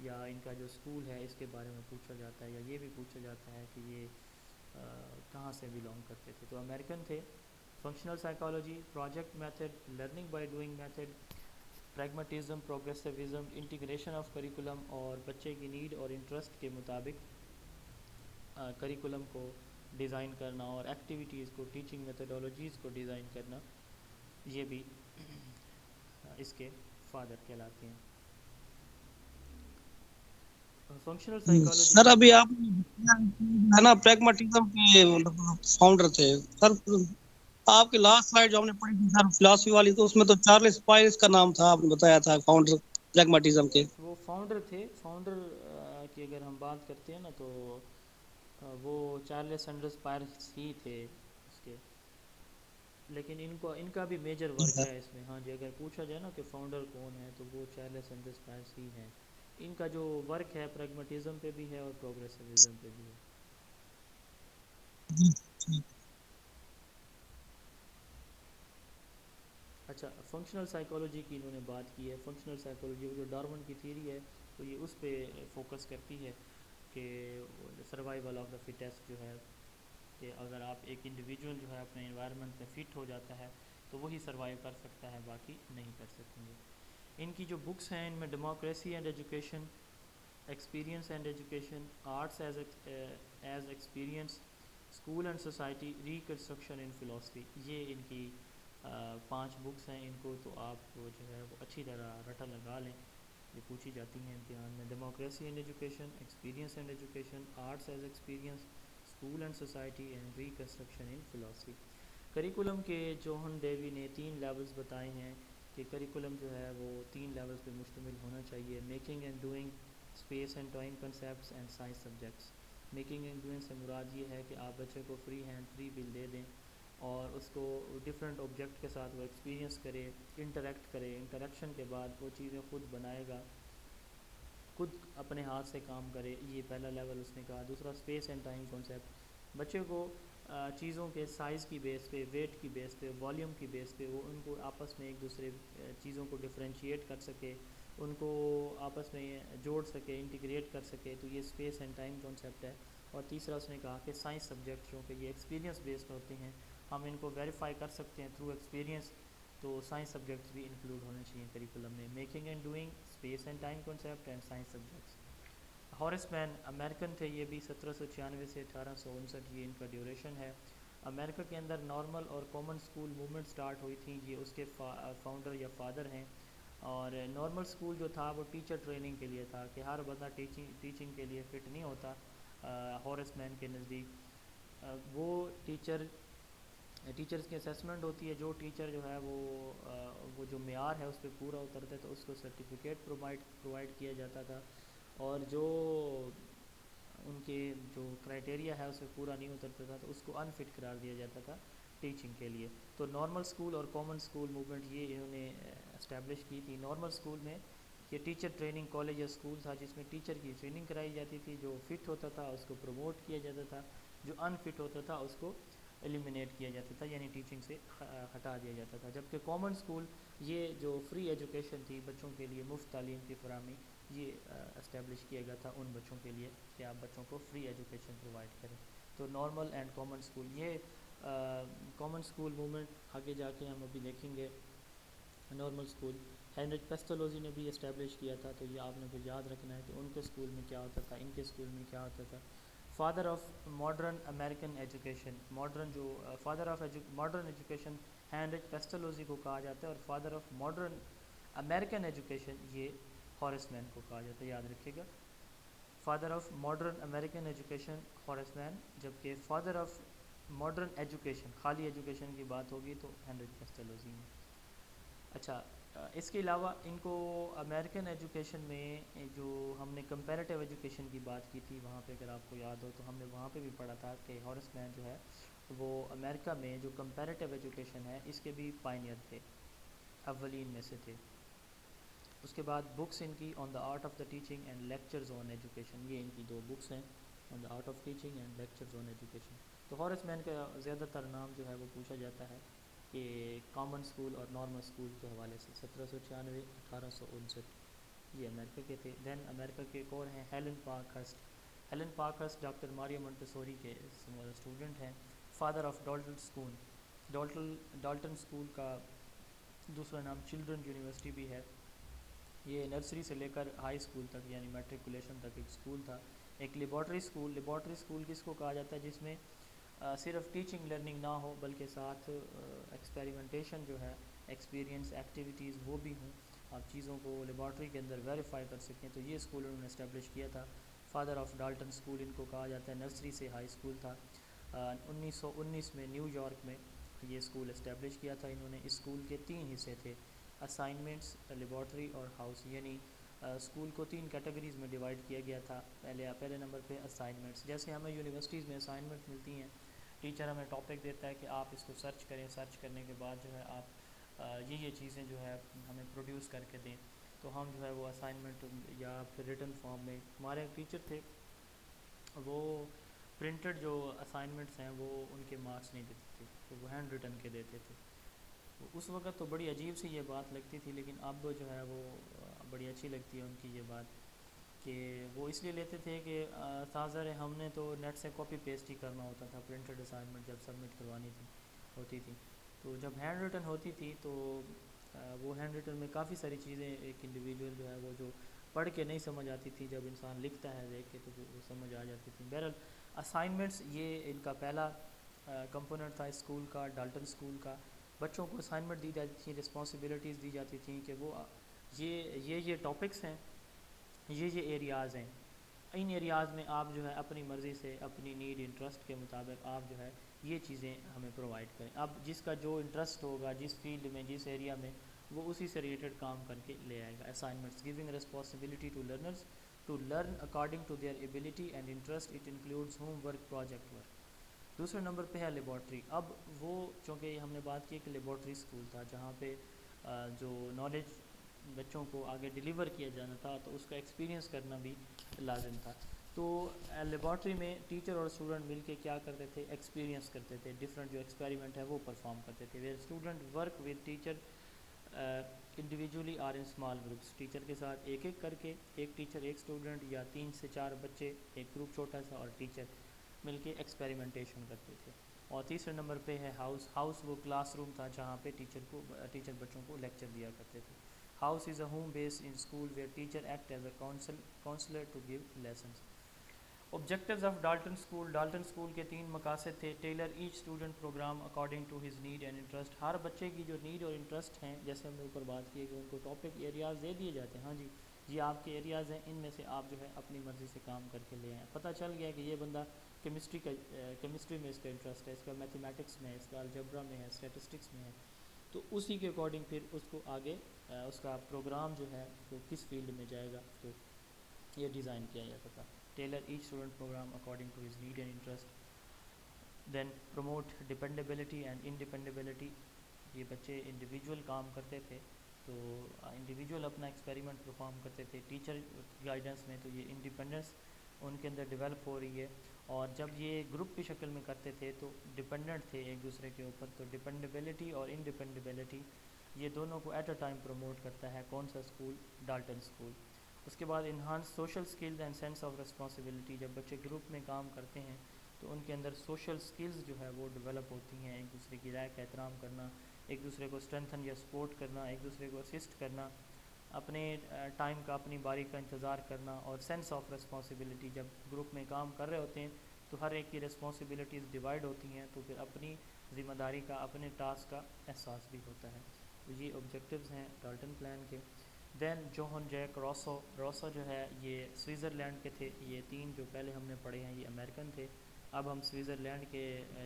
یا ان کا جو اسکول ہے اس کے بارے میں پوچھا جاتا ہے، یا یہ بھی پوچھا جاتا ہے کہ یہ کہاں سے بلونگ کرتے تھے۔ تو امریکن تھے۔ Functional psychology, project method, learning by doing method, pragmatism, progressivism, integration of curriculum, اور بچے کی نیڈ اور انٹرسٹ کے مطابق کریکولم کو ڈیزائن کرنا اور ایکٹیویٹیز کو، ٹیچنگ میتھڈولوجیز کو ڈیزائن کرنا، یہ بھی اس کے فادر کہلاتے ہیں۔ فنکشنل سائیکالوجی، سر ابھی آپ ہے نا پریگماٹزم کے فاؤنڈر تھے سر، آپ کی لاسٹ سلائڈ جو ہم نے پڑھی تھی سر فلاسفی والی، تو اس میں تو چارلس پائرس کا نام تھا، آپ نے بتایا تھا فاؤنڈر پریگماٹزم کے۔ وہ فاؤنڈر تھے۔ فاؤنڈر کی اگر ہم بات کرتے ہیں نا تو وہ چارلس سنڈرس پائرس ہی تھے اس کے، لیکن ان کا بھی میجر ورک ہے اس میں۔ ہاں جی، اگر پوچھا جائے نا کہ فاؤنڈر کون ہے تو وہ چارلس سنڈرس پائرس ہی ہیں۔ ان کا جو ورک ہے پریگماٹزم پہ بھی ہے اور پروگریسیوزم پہ بھی ہے۔ اچھا، فنکشنل سائیکالوجی کی انہوں نے بات کی ہے۔ فنکشنل سائیکالوجی جو ڈارون کی تھیوری ہے تو یہ اس پہ فوکس کرتی ہے کہ سروائیول آف دا فٹیسٹ جو ہے، کہ اگر آپ ایک انڈیویجول جو ہے اپنے انوائرمنٹ میں فٹ ہو جاتا ہے تو وہی سروائیو کر سکتا ہے، باقی نہیں کر سکیں گے۔ ان کی جو بکس ہیں ان میں democracy and education, experience and education, arts as experience, school and society, reconstruction in philosophy, یہ ان کی 5 بکس ہیں۔ ان کو تو آپ جو ہے وہ اچھی طرح رٹا لگا لیں، یہ پوچھی جاتی ہیں امتحان میں۔ Democracy and education, experience and education, arts as experience, school and society and reconstruction in philosophy. Curriculum کے جوہن ڈیوی نے 3 لیولز بتائے ہیں کہ کریکولم جو ہے وہ 3 لیولز پہ مشتمل ہونا چاہیے: making and doing, space and time concepts and science subjects. Making and doing سے مراد یہ ہے کہ آپ بچے کو فری ہینڈ فری ول دے دیں اور اس کو ڈفرینٹ آبجیکٹ کے ساتھ وہ ایکسپیرینس کرے، انٹریکٹ کرے، انٹریکشن کے بعد وہ چیزیں خود بنائے گا، خود اپنے ہاتھ سے کام کرے، یہ پہلا لیول اس نے کہا۔ دوسرا اسپیس اینڈ ٹائم کنسیپٹ، بچے کو چیزوں کے سائز کی بیس پہ، ویٹ کی بیس پہ، والیوم کی بیس پہ وہ ان کو آپس میں ایک دوسرے چیزوں کو ڈفرینشیٹ کر سکے، ان کو آپس میں جوڑ سکے، انٹیگریٹ کر سکے، تو یہ اسپیس اینڈ ٹائم کنسیپٹ ہے۔ اور تیسرا اس نے کہا کہ سائنس سبجیکٹ چونکہ یہ ایکسپیرینس بیسڈ ہوتے ہیں، ہم ان کو ویریفائی کر سکتے ہیں تھرو ایکسپیرینس، تو سائنس سبجیکٹس بھی انکلوڈ ہونے چاہیے کریکولم میں۔ Making and doing, space and time concept and science subjects. Horace Mann American تھے، یہ بھی 1796 سے 1859 یہ ان کا ڈیوریشن ہے۔ امریکہ کے اندر نارمل اور کامن سکول موومنٹ سٹارٹ ہوئی تھی، یہ اس کے فاؤنڈر یا فادر ہیں۔ اور نارمل سکول جو تھا وہ ٹیچر ٹریننگ کے لیے تھا، کہ ہر بندہ ٹیچنگ کے لیے فٹ نہیں ہوتا۔ ہارس مین کے نزدیک وہ ٹیچرز کی اسیسمنٹ ہوتی ہے، جو ٹیچر جو ہے وہ جو معیار ہے اس پہ پورا اترتا ہے تو اس کو سرٹیفکیٹ پرووائڈ کیا جاتا تھا، اور جو ان کے جو کرائٹیریا ہے اس پہ پورا نہیں اترتا تھا تو اس کو انفٹ قرار دیا جاتا تھا ٹیچنگ کے لیے۔ تو نارمل سکول اور کامن سکول موومنٹ یہ انہوں نے اسٹیبلش کی تھی۔ نارمل سکول میں یہ ٹیچر ٹریننگ کالج یا سکول تھا جس میں ٹیچر کی ٹریننگ کرائی جاتی تھی، جو فٹ ہوتا تھا اس کو پروموٹ کیا جاتا تھا، جو انفٹ ہوتا تھا اس کو ایلیمینیٹ کیا جاتا تھا، یعنی ٹیچنگ سے ہٹا دیا جاتا تھا۔ جبکہ کامن سکول یہ جو فری ایجوکیشن تھی، بچوں کے لیے مفت تعلیم کی فراہمی، یہ اسٹیبلش کیا گیا تھا ان بچوں کے لیے کہ آپ بچوں کو فری ایجوکیشن پرووائڈ کریں۔ تو نارمل اینڈ کامن سکول، یہ کامن سکول موومنٹ آگے جا کے ہم ابھی دیکھیں گے۔ نارمل سکول ہینرک پیسٹولوزی نے بھی اسٹیبلش کیا تھا، تو یہ آپ نے پھر یاد رکھنا ہے کہ ان کے اسکول میں کیا ہوتا تھا، ان کے اسکول میں کیا ہوتا تھا۔ Father of modern American education, father of modern education Heinrich Pestalozzi کو کہا جاتا ہے، اور father of modern American education یہ ہارس مین کو کہا جاتا ہے، یاد رکھیے گا۔ Father of modern American education Horace Mann, جبکہ فادر آف ماڈرن ایجوکیشن، خالی ایجوکیشن کی بات ہوگی تو ہینرک پیسٹولوزی میں۔ اچھا، اس کے علاوہ ان کو امریکن ایجوکیشن میں جو ہم نے کمپیریٹیو ایجوکیشن کی بات کی تھی، وہاں پہ اگر آپ کو یاد ہو تو ہم نے وہاں پہ بھی پڑھا تھا کہ ہارس مین جو ہے وہ امریکہ میں جو کمپیریٹیو ایجوکیشن ہے اس کے بھی پائنیئر تھے، اولین میں سے تھے۔ اس کے بعد بکس ان کی on the art of the teaching and lectures on education, یہ ان کی 2 بکس ہیں، on the art of teaching and lectures on education. تو ہارس مین کا زیادہ تر نام جو ہے وہ پوچھا جاتا ہے کہ کامن سکول اور نارمل سکول کے حوالے سے 1796 1859۔ یہ امریکہ کے تھے. دین امریکہ کے ایک اور ہیں Helen Parkhurst. Helen Parkhurst doctor Maria Montessori کے اسٹوڈنٹ ہیں. Father of Dalton school. Dalton school کا دوسرا نام چلڈرن یونیورسٹی بھی ہے. یہ نرسری سے لے کر ہائی اسکول تک یعنی میٹریکولیشن تک ایک اسکول تھا. ایک لیبارٹری اسکول. لیبارٹری اسکول کس کو کہا جاتا ہے؟ جس میں صرف ٹیچنگ لرننگ نہ ہو بلکہ ساتھ ایکسپیریمنٹیشن جو ہے، ایکسپیرینس ایکٹیویٹیز وہ بھی ہوں، آپ چیزوں کو لیبارٹری کے اندر ویریفائی کر سکیں. تو یہ اسکول انہوں نے اسٹیبلش کیا تھا. فادر آف ڈالٹن اسکول ان کو کہا جاتا ہے. نرسری سے ہائی اسکول تھا. 1919 میں نیو یارک میں یہ اسکول اسٹیبلش کیا تھا انہوں نے. اس اسکول کے 3 حصے تھے: اسائنمنٹس، لیبارٹری اور ہاؤس. یعنی اسکول کو 3 کیٹیگریز میں ڈیوائڈ کیا گیا تھا. پہلے نمبر پہ اسائنمنٹس. جیسے ہمیں یونیورسٹیز میں اسائنمنٹ ملتی ہیں، ٹیچر ہمیں ٹاپک دیتا ہے کہ آپ اس کو سرچ کریں، سرچ کرنے کے بعد جو ہے آپ یہ چیزیں جو ہے ہمیں پروڈیوس کر کے دیں. تو ہم جو ہے وہ اسائنمنٹ یا پھر ریٹن فارم میں، ہمارے ٹیچر تھے وہ پرنٹڈ جو اسائنمنٹس ہیں وہ ان کے مارکس نہیں دیتے تھے، تو وہ ہینڈ ریٹن کے دیتے تھے. اس وقت تو بڑی عجیب سی یہ بات لگتی تھی، لیکن اب جو ہے وہ بڑی اچھی لگتی ہے ان کی یہ بات، کہ وہ اس لیے لیتے تھے کہ تازہ ہم نے تو نیٹ سے کاپی پیسٹ ہی کرنا ہوتا تھا پرنٹڈ اسائنمنٹ جب سبمٹ کروانی ہوتی تھی. تو جب ہینڈ ریٹن ہوتی تھی تو وہ ہینڈ ریٹن میں کافی ساری چیزیں ایک انڈیویجول جو ہے وہ جو پڑھ کے نہیں سمجھ آتی تھی، جب انسان لکھتا ہے دیکھ کے تو وہ سمجھ آ جاتی تھی. بہرحال اسائنمنٹس یہ ان کا پہلا کمپوننٹ تھا اسکول کا، ڈالٹن اسکول کا. بچوں کو اسائنمنٹ دی جاتی تھی، رسپانسبلٹیز دی جاتی تھیں کہ وہ یہ ٹاپکس ہیں، یہ ایریاز ہیں. ان ایریاز میں آپ جو ہے اپنی مرضی سے، اپنی نیڈ انٹرسٹ کے مطابق آپ جو ہے یہ چیزیں ہمیں پرووائڈ کریں. اب جس کا جو انٹرسٹ ہوگا، جس فیلڈ میں، جس ایریا میں، وہ اسی سے ریلیٹڈ کام کر کے لے آئے گا. Assignments giving responsibility to learners to learn according to their ability and interest. It includes home work, project work. دوسرے نمبر پہ ہے لیبارٹری. اب وہ چونکہ ہم نے بات کی کہ لیبارٹری اسکول تھا جہاں پہ جو نالج بچوں کو آگے ڈیلیور کیا جانا تھا، تو اس کا ایکسپیرینس کرنا بھی لازم تھا. تو لیبارٹری میں ٹیچر اور اسٹوڈنٹ مل کے کیا کرتے تھے؟ ایکسپیرینس کرتے تھے، ڈفرینٹ جو ایکسپیریمنٹ ہے وہ پرفارم کرتے تھے. Where student work with teacher individually or in small groups. Teacher کے ساتھ ایک ایک کر کے، ایک ٹیچر ایک اسٹوڈنٹ یا 3 سے 4 بچے، ایک گروپ چھوٹا سا، اور ٹیچر مل کے ایکسپیریمنٹیشن کرتے تھے. اور تیسرے نمبر پہ ہے ہاؤس. ہاؤس وہ کلاس روم تھا جہاں پہ ٹیچر بچوں کو لیکچر دیا کرتے تھے. House is a home base in school where teacher act as a counsellor to give lessons. Objectives of Dalton school. Dalton school کے 3 مقاصد تھے. Tailor each student programme according to his need and interest. ہر بچے کی جو need اور interest ہیں، جیسے ہم نے اوپر بات کی ہے کہ ان کو ٹاپک ایریاز دے دیے جاتے ہیں. ہاں جی، یہ آپ کے ایریاز ہیں، ان میں سے آپ جو ہے اپنی مرضی سے کام کر کے لے آئیں. پتہ چل گیا کہ یہ بندہ کیمسٹری میں اس کا انٹرسٹ ہے، اس کا میتھمیٹکس میں ہے، اس کا الجبرا میں ہے، اسٹیٹسٹکس میں ہے، تو اسی کے اکارڈنگ پھر اس کو آگے اس کا پروگرام جو ہے وہ کس فیلڈ میں جائے گا تو یہ ڈیزائن کیا جاتا تھا. Tailor each student programme according to his need and interest. Then promote dependability and independability. یہ بچے انڈیویجول کام کرتے تھے، تو انڈیویجول اپنا ایکسپیریمنٹ پرفارم کرتے تھے ٹیچر گائیڈنس میں. تو یہ انڈیپینڈنس ان کے اندر ڈیولپ ہو رہی ہے. اور جب یہ گروپ کی شکل میں کرتے تھے تو ڈپینڈنٹ تھے ایک دوسرے کے اوپر. تو ڈپینڈیبلٹی اور انڈیپینڈیبلٹی یہ دونوں کو ایٹ اے ٹائم پروموٹ کرتا ہے کون سا اسکول؟ Dalton school. اس کے بعد enhance social skills and sense of responsibility. جب بچے گروپ میں کام کرتے ہیں تو ان کے اندر سوشل اسکلز جو ہے وہ ڈیولپ ہوتی ہیں. ایک دوسرے کی رائے کا احترام کرنا، ایک دوسرے کو اسٹرینتھن یا سپورٹ کرنا، ایک دوسرے کو اسسٹ کرنا، اپنے ٹائم کا، اپنی باری کا انتظار کرنا. اور سینس آف ریسپانسبلٹی. جب گروپ میں کام کر رہے ہوتے ہیں تو ہر ایک کی ریسپانسبلٹیز ڈیوائڈ ہوتی ہیں، تو پھر اپنی ذمہ داری کا، اپنے ٹاسک کا احساس بھی ہوتا ہے. تو یہ آبجیکٹیوز ہیں ڈالٹن پلان کے. دین جوہن جیک روسو. روسو جو ہے یہ سوئٹزرلینڈ کے تھے. یہ 3 جو پہلے ہم نے پڑھے ہیں یہ امریکن تھے. اب ہم سوئٹزرلینڈ کے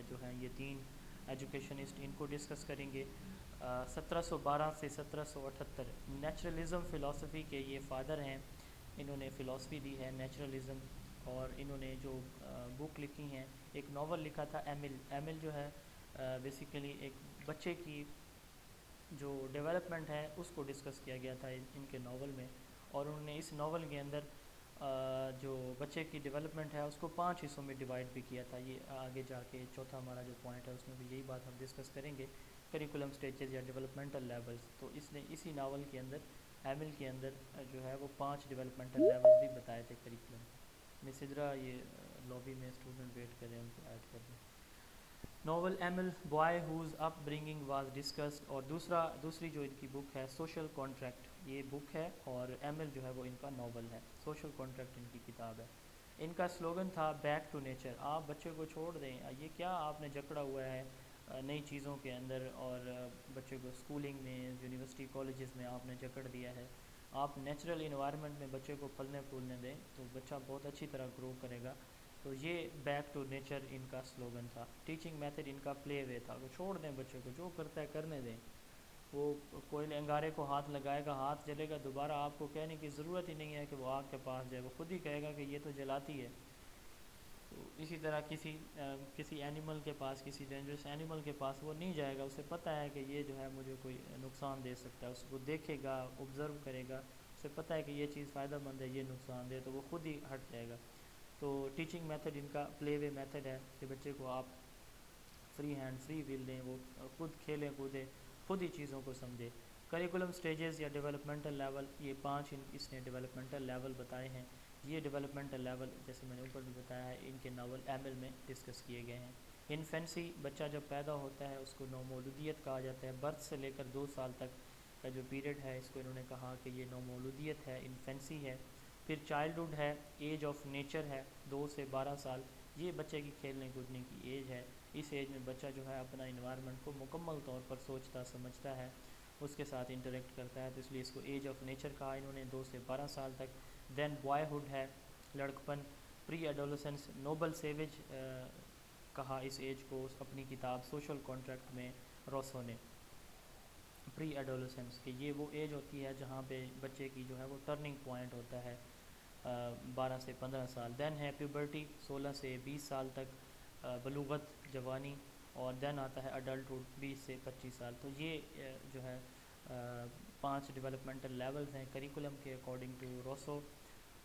جو ہیں یہ 3 ایجوکیشنسٹ ان کو ڈسکس کریں گے. 1712 سے 1778. نیچرلزم فلاسفی کے یہ فادر ہیں. انہوں نے فلاسفی دی ہے نیچرلزم، اور انہوں نے جو بک لکھی ہیں، ایک ناول لکھا تھا ایمل. ایمل جو ہے بیسیکلی ایک بچے کی جو ڈیولپمنٹ ہے اس کو ڈسکس کیا گیا تھا ان کے ناول میں. اور انہوں نے اس ناول کے اندر جو بچے کی ڈیولپمنٹ ہے اس کو 5 حصوں میں ڈیوائڈ بھی کیا تھا. یہ آگے جا کے چوتھا ہمارا جو پوائنٹ ہے اس میں بھی یہی بات ہم ڈسکس کریں گے، کریکولم سٹیجز یا ڈیولپمنٹل لیولز. تو اس نے اسی ناول کے اندر ایمل کے اندر جو ہے وہ 5 ڈیولپمنٹل لیولز بھی بتائے تھے کریکولم. مس ہجرا یہ لابی میں اسٹوڈنٹ ویٹ کر رہے ہیں, ان کو ایڈ کر دیں. Novel Emile boy whose upbringing was discussed, اور دوسری جو ان کی بک ہے سوشل کانٹریکٹ, یہ بک ہے, اور ایمل جو ہے وہ ان کا ناول ہے. سوشل کانٹریکٹ ان کی کتاب ہے. ان کا سلوگن تھا بیک ٹو نیچر. آپ بچے کو چھوڑ دیں, یہ کیا آپ نے جکڑا ہوا ہے نئی چیزوں کے اندر, اور بچے کو اسکولنگ میں یونیورسٹی کالجز میں آپ نے جکڑ دیا ہے. آپ نیچرل انوائرمنٹ میں بچے کو پھلنے پھولنے دیں تو بچہ بہت اچھی طرح گرو کرے گا. تو یہ بیک ٹو نیچر ان کا سلوگن تھا. ٹیچنگ میتھڈ ان کا پلے وے تھا, وہ چھوڑ دیں بچے کو, جو کرتا ہے کرنے دیں. وہ کوئلے انگارے کو ہاتھ لگائے گا, ہاتھ جلے گا, دوبارہ آپ کو کہنے کی ضرورت ہی نہیں ہے کہ وہ آگ کے پاس جائے, وہ خود ہی کہے گا کہ یہ تو جلاتی ہے. تو اسی طرح کسی اینیمل کے پاس, کسی ڈینجرس اینیمل کے پاس وہ نہیں جائے گا. اسے پتہ ہے کہ یہ جو ہے مجھے کوئی نقصان دے سکتا ہے, اس کو دیکھے گا, آبزرو کرے گا, اسے پتہ ہے کہ یہ چیز فائدہ مند ہے, یہ نقصان دے, تو وہ خود ہی ہٹ جائے گا. تو ٹیچنگ میتھڈ ان کا پلے وے میتھڈ ہے کہ بچے کو آپ فری ہینڈ فری ویل دیں, وہ خود کھیلیں کودے, خود ہی چیزوں کو سمجھے. کریکولم سٹیجز یا ڈیولپمنٹل لیول, یہ 5 اس نے ڈیولپمنٹل لیول بتائے ہیں. یہ ڈیولپمنٹل لیول جیسے میں نے اوپر بھی بتایا ہے ان کے ناول ایمل میں ڈسکس کیے گئے ہیں. انفینسی, بچہ جب پیدا ہوتا ہے اس کو نومولودیت کہا جاتا ہے. برتھ سے لے کر 2 سال تک کا جو پیریڈ ہے اس کو انہوں نے کہا کہ یہ نومولودیت ہے, انفینسی ہے. پھر چائلڈہڈ ہے, ایج آف نیچر ہے, 2 سے 12 سال, یہ بچے کی کھیلنے کودنے کی ایج ہے. اس ایج میں بچہ جو ہے اپنا انوائرمنٹ کو مکمل طور پر سوچتا سمجھتا ہے, اس کے ساتھ انٹریکٹ کرتا ہے, تو اس لیے اس کو ایج آف نیچر کہا انہوں نے, 2 سے 12 سال تک. دین بوائے ہوڈ ہے, لڑکپن. پری ایڈولسنس, نوبل سیویج کہا اس ایج کو اپنی کتاب سوشل کانٹریکٹ میں روسو نے. پری ایڈولسنس کہ یہ وہ ایج ہوتی ہے جہاں پہ بچے کی جو ہے وہ ٹرننگ پوائنٹ ہوتا ہے, 12 سے 15 سال. دین ہے پیوبرٹی, 16 سے 20 سال تک, بلوغت جوانی, اور دین آتا ہے اڈلٹہڈ, 20 سے 25 سال. تو یہ جو ہے 5 ڈیولپمنٹل لیولز ہیں کریکولم کے اکارڈنگ ٹو روسو.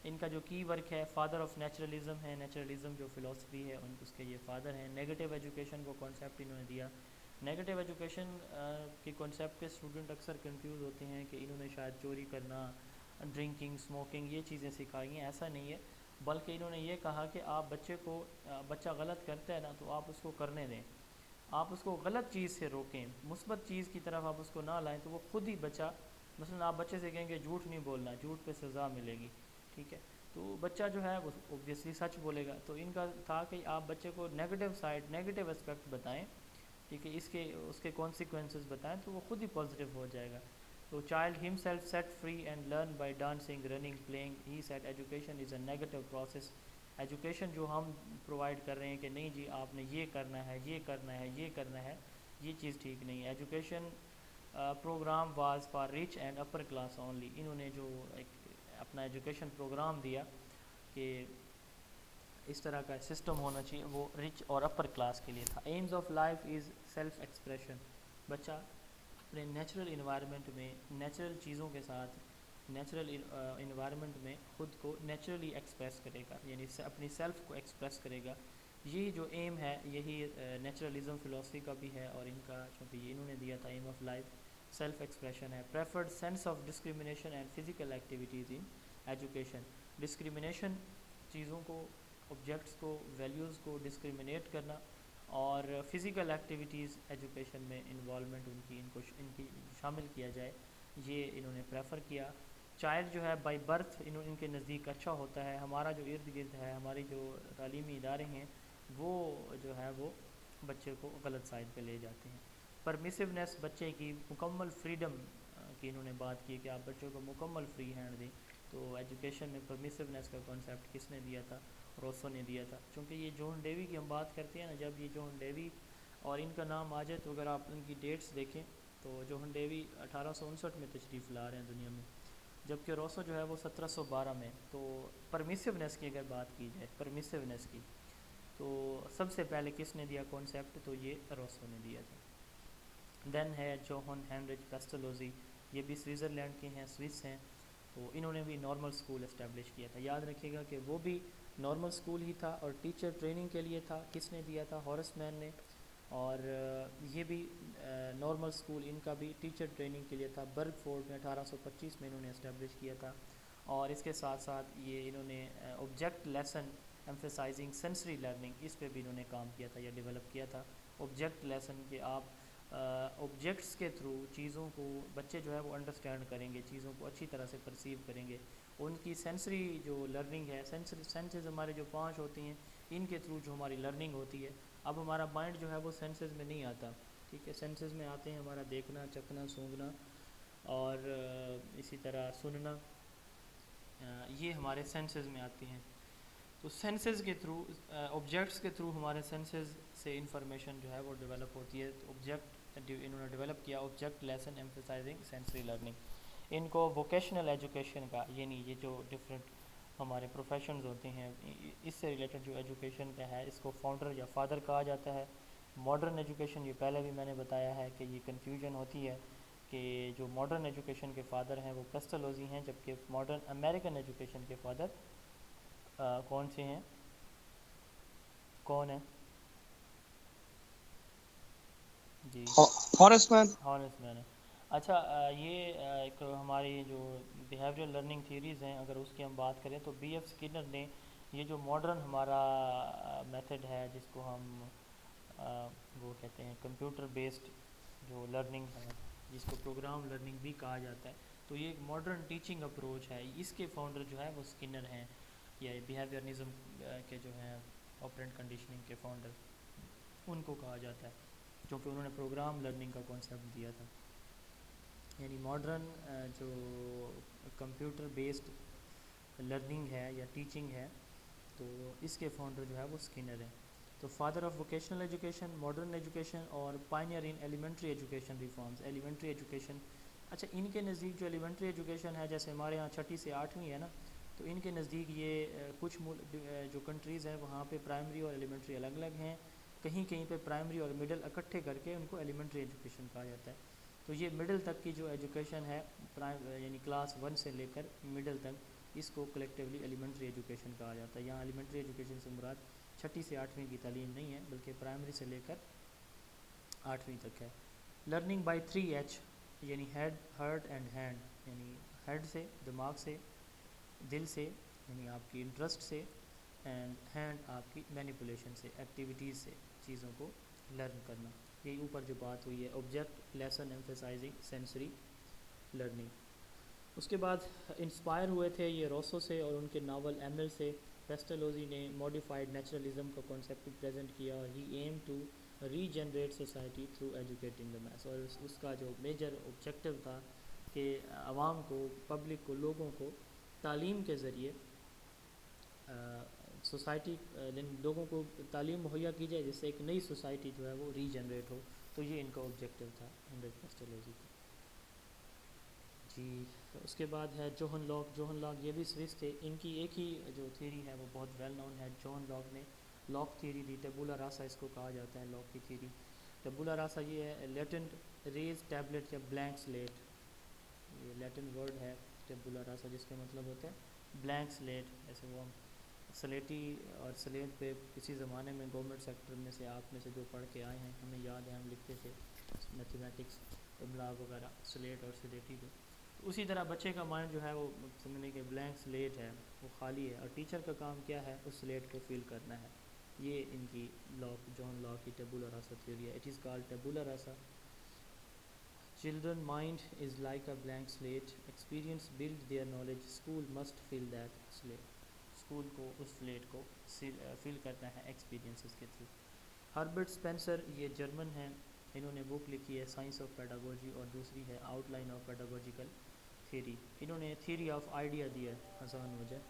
ان کا جو کی ورک ہے فادر آف نیچرلزم ہے, نیچرلزم جو فلسفی ہے اس کے یہ فادر ہیں. نیگیٹو ایجوکیشن کو کانسیپٹ انہوں نے دیا. نیگیٹو ایجوکیشن کے کانسیپٹ کے اسٹوڈنٹ اکثر کنفیوز ہوتے ہیں کہ انہوں نے شاید چوری کرنا, ڈرنکنگ, اسموکنگ, یہ چیزیں سکھائی ہیں. ایسا نہیں ہے, بلکہ انہوں نے یہ کہا کہ آپ بچے کو, بچہ غلط کرتا ہے نا تو آپ اس کو کرنے دیں, آپ اس کو غلط چیز سے روکیں, مثبت چیز کی طرف آپ اس کو نہ لائیں, تو وہ خود ہی بچہ, مثلا آپ بچے سے کہیں کہ جھوٹ نہیں بولنا, جھوٹ پہ سزا ملے گی, ٹھیک ہے, تو بچہ جو ہے وہ اوبویسلی سچ بولے گا. تو ان کا تھا کہ آپ بچے کو نیگیٹو سائڈ, نیگیٹو اسپیکٹ بتائیں, ٹھیک ہے, اس کے کانسیکوینسز بتائیں, تو وہ خود ہی پازیٹیو ہو جائے گا. تو child himself set free and learn by dancing, running, playing. He said education is a negative process. Education جو ہم پرووائڈ کر رہے ہیں کہ نہیں جی آپ نے یہ کرنا ہے, یہ کرنا ہے, یہ کرنا ہے, یہ چیز ٹھیک نہیں ہے. Education program was for rich and upper class only. انہوں نے جو ایک اپنا ایجوکیشن پروگرام دیا کہ اس طرح کا سسٹم ہونا چاہیے, وہ رچ اور اپر کلاس کے لیے تھا. Aims of life is self expression. بچہ اپنے نیچرل انوائرمنٹ میں, نیچرل چیزوں کے ساتھ, نیچرل انوائرمنٹ میں خود کو نیچرلی ایکسپریس کرے گا, یعنی اپنی سیلف کو ایکسپریس کرے گا. یہی جو ایم ہے, یہی نیچرلزم فلسفی کا بھی ہے, اور ان کا چونکہ انہوں نے دیا تھا aim of life self expression ہے. Preferred sense of discrimination and physical activities in education. Discrimination, چیزوں کو, آبجیکٹس کو, ویلیوز کو ڈسکریمنیٹ کرنا, اور فزیکل ایکٹیویٹیز ایجوکیشن میں انوالومنٹ ان کی شامل کیا جائے, یہ انہوں نے پریفر کیا. چائلڈ جو ہے بائی برتھ ان کے نزدیک اچھا ہوتا ہے. ہمارا جو ارد گرد ہے, ہماری جو تعلیمی ادارے ہیں, وہ جو ہے وہ بچے کو غلط سائڈ پہ لے جاتے ہیں. پرمیسونیس, بچے کی مکمل فریڈم کی انہوں نے بات کی کہ آپ بچوں کو مکمل فری ہینڈ دیں. تو ایجوکیشن میں پرمیسونیس کا کانسیپٹ کس نے دیا تھا؟ روسو نے دیا تھا. چونکہ یہ جون ڈیوی کی ہم بات کرتے ہیں نا, جب یہ جون ڈیوی اور ان کا نام آ جائے تو اگر آپ ان کی ڈیٹس دیکھیں تو جون ڈیوی 1859 میں تشریف لا رہے ہیں دنیا میں, جبکہ روسو جو ہے وہ 1712 میں. تو پرمیسونیس کی اگر بات کی جائے, پرمیسونیس کی, تو سب سے پہلے کس نے دیا کانسیپٹ؟ تو یہ روسو نے دیا تھا. دین ہے جوہن ہینرچ پیسٹلوزی, یہ بھی سوئٹزرلینڈ کے ہیں, سوئس ہیں. تو انہوں نے بھی نارمل اسکول اسٹیبلش کیا تھا. یاد رکھیے گا کہ وہ بھی نارمل اسکول ہی تھا, اور ٹیچر ٹریننگ کے لیے تھا. کس نے دیا تھا؟ ہورس مین نے. اور یہ بھی نارمل اسکول ان کا بھی ٹیچر ٹریننگ کے لیے تھا. برگ فورڈ میں 1825 میں انہوں نے اسٹیبلش کیا تھا. اور اس کے ساتھ ساتھ یہ انہوں نے object lesson emphasising sensory learning اس پہ بھی انہوں نے کام کیا تھا یا ڈیولپ کیا تھا. آبجیکٹ لیسن کہ آپ آبجیکٹس کے تھرو چیزوں کو بچے جو ہے وہ انڈرسٹینڈ کریں گے, چیزوں کو اچھی طرح سے پرسیو کریں گے. ان کی سینسری جو لرننگ ہے, سینسز ہمارے جو 5 ہوتی ہیں, ان کے تھرو جو ہماری لرننگ ہوتی ہے. اب ہمارا مائنڈ جو ہے وہ سینسز میں نہیں آتا, ٹھیک ہے. سینسز میں آتے ہیں ہمارا دیکھنا, چکھنا, سونگھنا اور اسی طرح سننا, یہ ہمارے سینسز میں آتی ہیں. تو سینسز کے تھرو, آبجیکٹس کے تھرو ہمارے سینسز سے انفارمیشن جو ہے وہ ڈیولپ ہوتی ہے. تو آبجیکٹ انہوں نے ڈیولپ کیا object lesson emphasising sensory learning. ان کو ووکیشنل ایجوکیشن کا, یعنی یہ جو ڈفرینٹ ہمارے پروفیشنز ہوتے ہیں اس سے ریلیٹڈ جو ایجوکیشن کا ہے, اس کو فاؤنڈر یا فادر کہا جاتا ہے. ماڈرن ایجوکیشن, یہ پہلے بھی میں نے بتایا ہے کہ یہ کنفیوژن ہوتی ہے کہ جو ماڈرن ایجوکیشن کے فادر ہیں وہ پیسٹلوزی ہیں, جبکہ ماڈرن امریکن ایجوکیشن کے فادر کون سے ہیں, کون ہیں؟ جی, ہارس مین. ہارس مین ہے. اچھا, یہ ایک ہماری جو بیہیویئر لرننگ تھیوریز ہیں, اگر اس کی ہم بات کریں تو بی ایف اسکنر نے یہ جو ماڈرن ہمارا میتھڈ ہے جس کو ہم وہ کہتے ہیں کمپیوٹر بیسڈ جو لرننگ ہے, جس کو پروگرام لرننگ بھی کہا جاتا ہے, تو یہ ایک ماڈرن ٹیچنگ اپروچ ہے. اس کے فاؤنڈر جو ہے وہ اسکنر ہیں, یا بیہیویئرنزم کے جو ہیں آپرینٹ کنڈیشننگ کے فاؤنڈر, ان کو کہا جاتا ہے, کیونکہ انہوں نے پروگرام لرننگ کا کانسیپٹ دیا تھا. یعنی ماڈرن جو کمپیوٹر بیسڈ لرننگ ہے یا ٹیچنگ ہے, تو اس کے فاؤنڈر جو ہے وہ اسکنر ہیں. تو father of vocational education, modern education اور pioneer in elementary education reforms. Elementary education, اچھا ان کے نزدیک جو ایلیمنٹری ایجوکیشن ہے, جیسے ہمارے ہاں 6 سے 8ویں ہے نا, تو ان کے نزدیک یہ کچھ جو کنٹریز ہیں وہاں پہ پرائمری اور ایلیمنٹری الگ الگ ہیں. کہیں کہیں پہ پرائمری اور مڈل اکٹھے کر کے ان کو ایلیمنٹری ایجوکیشن کہا جاتا ہے. تو یہ مڈل تک کی جو ایجوکیشن ہے, یعنی کلاس 1 سے لے کر مڈل تک, اس کو کلیکٹیولی ایلیمنٹری ایجوکیشن کہا جاتا ہے. یہاں ایلیمنٹری ایجوکیشن سے مراد 6 سے 8ویں کی تعلیم نہیں ہے, بلکہ پرائمری سے لے کر 8ویں تک ہے. لرننگ بائی 3 H, یعنی ہیڈ, ہارٹ اینڈ ہینڈ. یعنی ہیڈ سے, دماغ سے, دل سے, یعنی آپ کی انٹرسٹ سے, اینڈ ہینڈ آپ کی مینیپولیشن سے, ایکٹیویٹیز سے چیزوں کو لرن کرنا. یہی اوپر جو بات ہوئی ہے object lesson emphasising sensory learning. اس کے بعد انسپائر ہوئے تھے یہ روسو سے اور ان کے ناول ایمل سے. پیسٹلوزی نے موڈیفائڈ نیچرلزم کا کانسیپٹ پریزنٹ کیا. He aim to regenerate society through educating the mass, اور اس کا جو میجر آبجیکٹو تھا کہ عوام کو, پبلک کو, لوگوں کو تعلیم کے ذریعے سوسائٹی, لوگوں کو تعلیم مہیا کی جائے جس سے ایک نئی سوسائٹی جو ہے وہ ری جنریٹ ہو. تو یہ ان کا آبجیکٹو تھا انڈر پیسٹلوزی کا. جی, اس کے بعد ہے جوہن لاک. جوہن لاک یہ بھی سوئس تھے. ان کی ایک ہی جو تھیوری ہے وہ بہت ویل نون ہے. جوہن لاک نے لاک تھیوری دی. ٹیبولا راسا اس کو کہا جاتا ہے, لاک کی تھیوری. ٹیبولا راسا یہ ہے لیٹنٹ ریز ٹیبلٹ یا بلینک سلیٹ. یہ لیٹن ورڈ ہے ٹیبولا راسا, جس کے مطلب ہوتے ہیں بلینک سلیٹ. ایسے وہ ہم سلیٹی اور سلیٹ پہ کسی زمانے میں گورنمنٹ سیکٹر میں سے آپ میں سے جو پڑھ کے آئے ہیں, ہمیں یاد ہے ہم لکھتے تھے میتھمیٹکس, املاء وغیرہ سلیٹ اور سلیٹی پہ. اسی طرح بچے کا مائنڈ جو ہے وہ سمجھنے کے بلینک سلیٹ ہے, وہ خالی ہے, اور ٹیچر کا کام کیا ہے, اس سلیٹ کو فل کرنا ہے. یہ ان کی لاک, جوہن لاک کی ٹیبولا راسا تھیوری ہے. It is called tabula rasa. Children mind is like a blank slate, experience build their knowledge, school must fill that slate. School کو اس سلیٹ کو فل کرنا ہے ایکسپیرینسز کے through. Herbert Spencer یہ German ہیں, انہوں نے بک لکھی ہے سائنس آف پیڈاگوجی, اور دوسری ہے آؤٹ لائن آف پیڈاگوجیکل تھیوری. انہوں نے تھیوری آف آئیڈیا دیا ہے, آسان ہو جائے.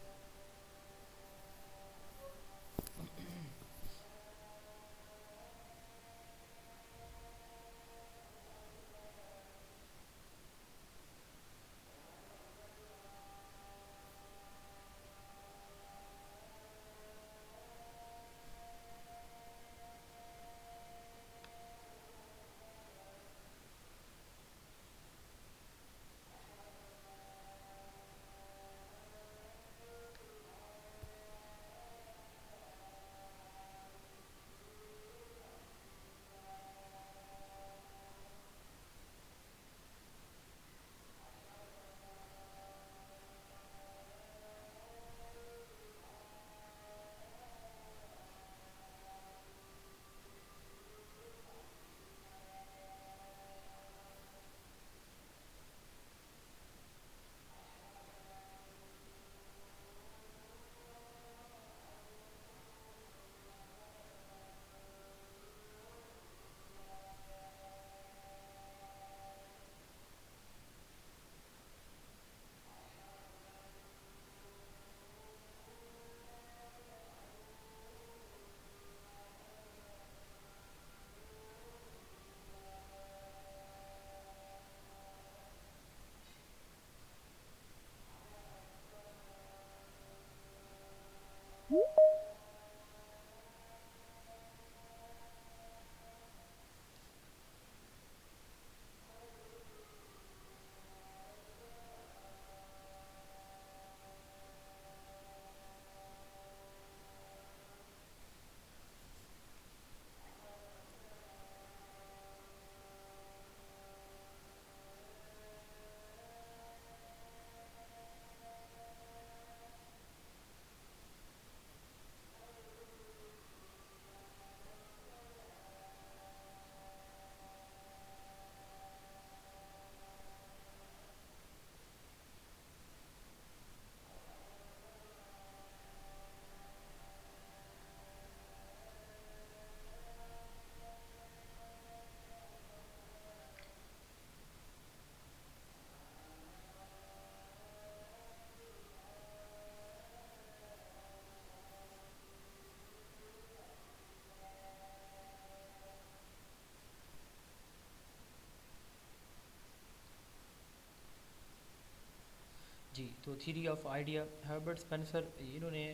جی تو theory of idea Herbert Spencer انہوں نے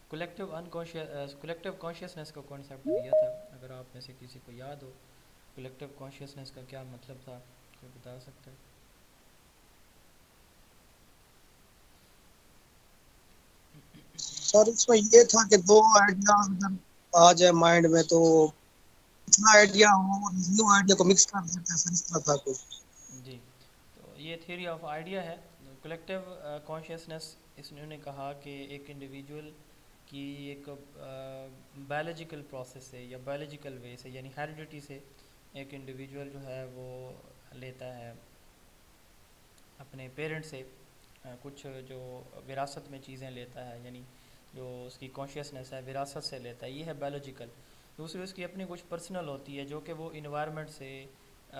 کولیکٹیو کانشیسنس کا کانسیپٹ دیا تھا. اگر آپ میں سے کسی کو یاد ہو کولیکٹیو کانشیسنس کا کیا مطلب تھا کوئی بتا سکتا ہے؟ سر اس میں یہ تھا کہ دو آئیڈیا اگر آ جائے مائنڈ میں تو اتنا آئیڈیا ہو نیو آئیڈیا کو مکس کر دیتے ہیں، سر اس طرح تھا کچھ. جی تو یہ تھیوری آف آئیڈیا ہے. کولیکٹیو کانشیسنس اس نے کہا کہ ایک انڈیویجول کی ایک بایولوجیکل پروسیس سے یا بایولوجیکل وے سے یعنی ہیریڈیٹی سے ایک انڈیویجول جو ہے وہ لیتا ہے اپنے پیرنٹ سے کچھ جو وراثت میں چیزیں لیتا ہے، یعنی جو اس کی کانشیسنس ہے وراثت سے لیتا ہے، یہ ہے بایولوجیکل. دوسری اس کی اپنی کچھ پرسنل ہوتی ہے جو کہ وہ انوائرمنٹ سے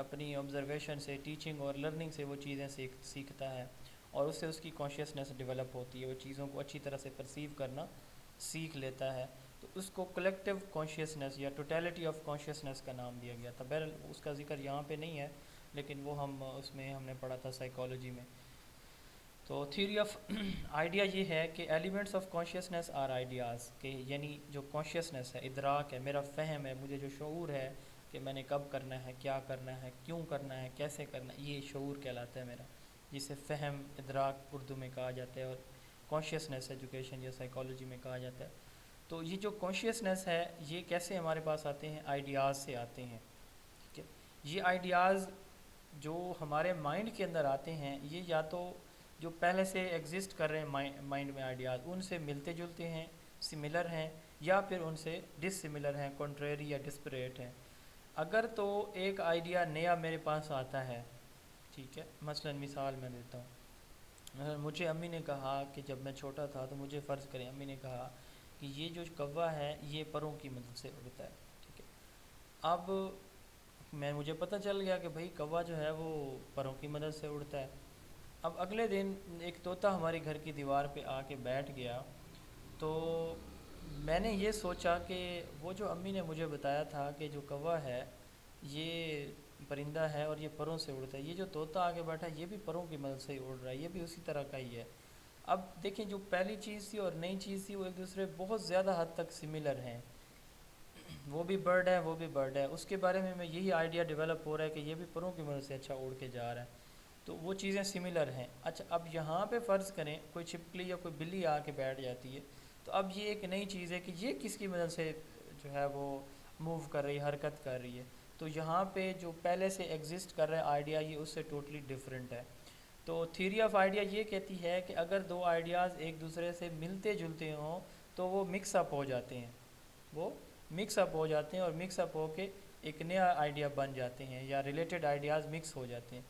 اپنی آبزرویشن سے ٹیچنگ اور لرننگ سے وہ چیزیں سیکھتا ہے اور اس سے اس کی کانشیسنس ڈیولپ ہوتی ہے، وہ چیزوں کو اچھی طرح سے پرسیو کرنا سیکھ لیتا ہے. تو اس کو کلیکٹیو کانشیسنس یا ٹوٹیلٹی آف کانشیسنس کا نام دیا گیا تھا. بہرحال اس کا ذکر یہاں پہ نہیں ہے لیکن وہ اس میں ہم نے پڑھا تھا سائیکالوجی میں. تو تھیوری آف آئیڈیا یہ ہے کہ elements of consciousness are ideas, کہ یعنی جو کانشیسنس ہے، ادراک ہے، میرا فہم ہے، مجھے جو شعور ہے کہ میں نے کب کرنا ہے، کیا کرنا ہے، کیوں کرنا ہے، کیسے کرنا ہے، یہ شعور کہلاتا ہے میرا، جسے فہم ادراک اردو میں کہا جاتا ہے اور کانشیسنس ایجوکیشن یا سائیکالوجی میں کہا جاتا ہے. تو یہ جو کانشیسنس ہے یہ کیسے ہمارے پاس آتے ہیں؟ آئیڈیاز سے آتے ہیں. ٹھیک ہے، یہ آئیڈیاز جو ہمارے مائنڈ کے اندر آتے ہیں یہ یا تو جو پہلے سے ایگزسٹ کر رہے ہیں مائنڈ میں آئیڈیاز ان سے ملتے جلتے ہیں، سملر ہیں، یا پھر ان سے ڈس سملر ہیں، کنٹریری یا ڈسپریٹ ہیں. اگر تو ایک آئیڈیا نیا میرے پاس آتا ہے، ٹھیک ہے، مثلا مثال میں دیتا ہوں، مجھے امی نے کہا کہ جب میں چھوٹا تھا تو مجھے فرض کریں امی نے کہا کہ یہ جو کوہ ہے یہ پروں کی مدد سے اڑتا ہے. ٹھیک ہے، اب مجھے پتہ چل گیا کہ بھئی کوہ جو ہے وہ پروں کی مدد سے اڑتا ہے. اب اگلے دن ایک طوطا ہماری گھر کی دیوار پہ آ کے بیٹھ گیا تو میں نے یہ سوچا کہ وہ جو امی نے مجھے بتایا تھا کہ جو کوہ ہے یہ پرندہ ہے اور یہ پروں سے اڑتا ہے، یہ جو طوطا آگے بیٹھا ہے یہ بھی پروں کی مدد سے ہی اڑ رہا ہے، یہ بھی اسی طرح کا ہی ہے. اب دیکھیں جو پہلی چیز تھی اور نئی چیز تھی وہ ایک دوسرے بہت زیادہ حد تک سملر ہیں. وہ بھی برڈ ہے وہ بھی برڈ ہے، اس کے بارے میں یہی آئیڈیا ڈیولپ ہو رہا ہے کہ یہ بھی پروں کی مدد سے اچھا اڑ کے جا رہا ہے. تو وہ چیزیں سملر ہیں. اچھا اب یہاں پہ فرض کریں کوئی چھپکلی یا کوئی بلی آ کے بیٹھ جاتی ہے تو اب یہ ایک نئی چیز ہے کہ یہ کس کی مدد سے جو ہے وہ موو کر رہی ہے، حرکت کر رہی ہے. تو یہاں پہ جو پہلے سے ایگزسٹ کر رہا ہے آئیڈیا یہ اس سے ٹوٹلی ڈیفرنٹ ہے. تو تھیوری آف آئیڈیا یہ کہتی ہے کہ اگر دو آئیڈیاز ایک دوسرے سے ملتے جلتے ہوں تو وہ مکس اپ ہو جاتے ہیں، وہ مکس اپ ہو جاتے ہیں اور مکس اپ ہو کے ایک نیا آئیڈیا بن جاتے ہیں یا ریلیٹڈ آئیڈیاز مکس ہو جاتے ہیں.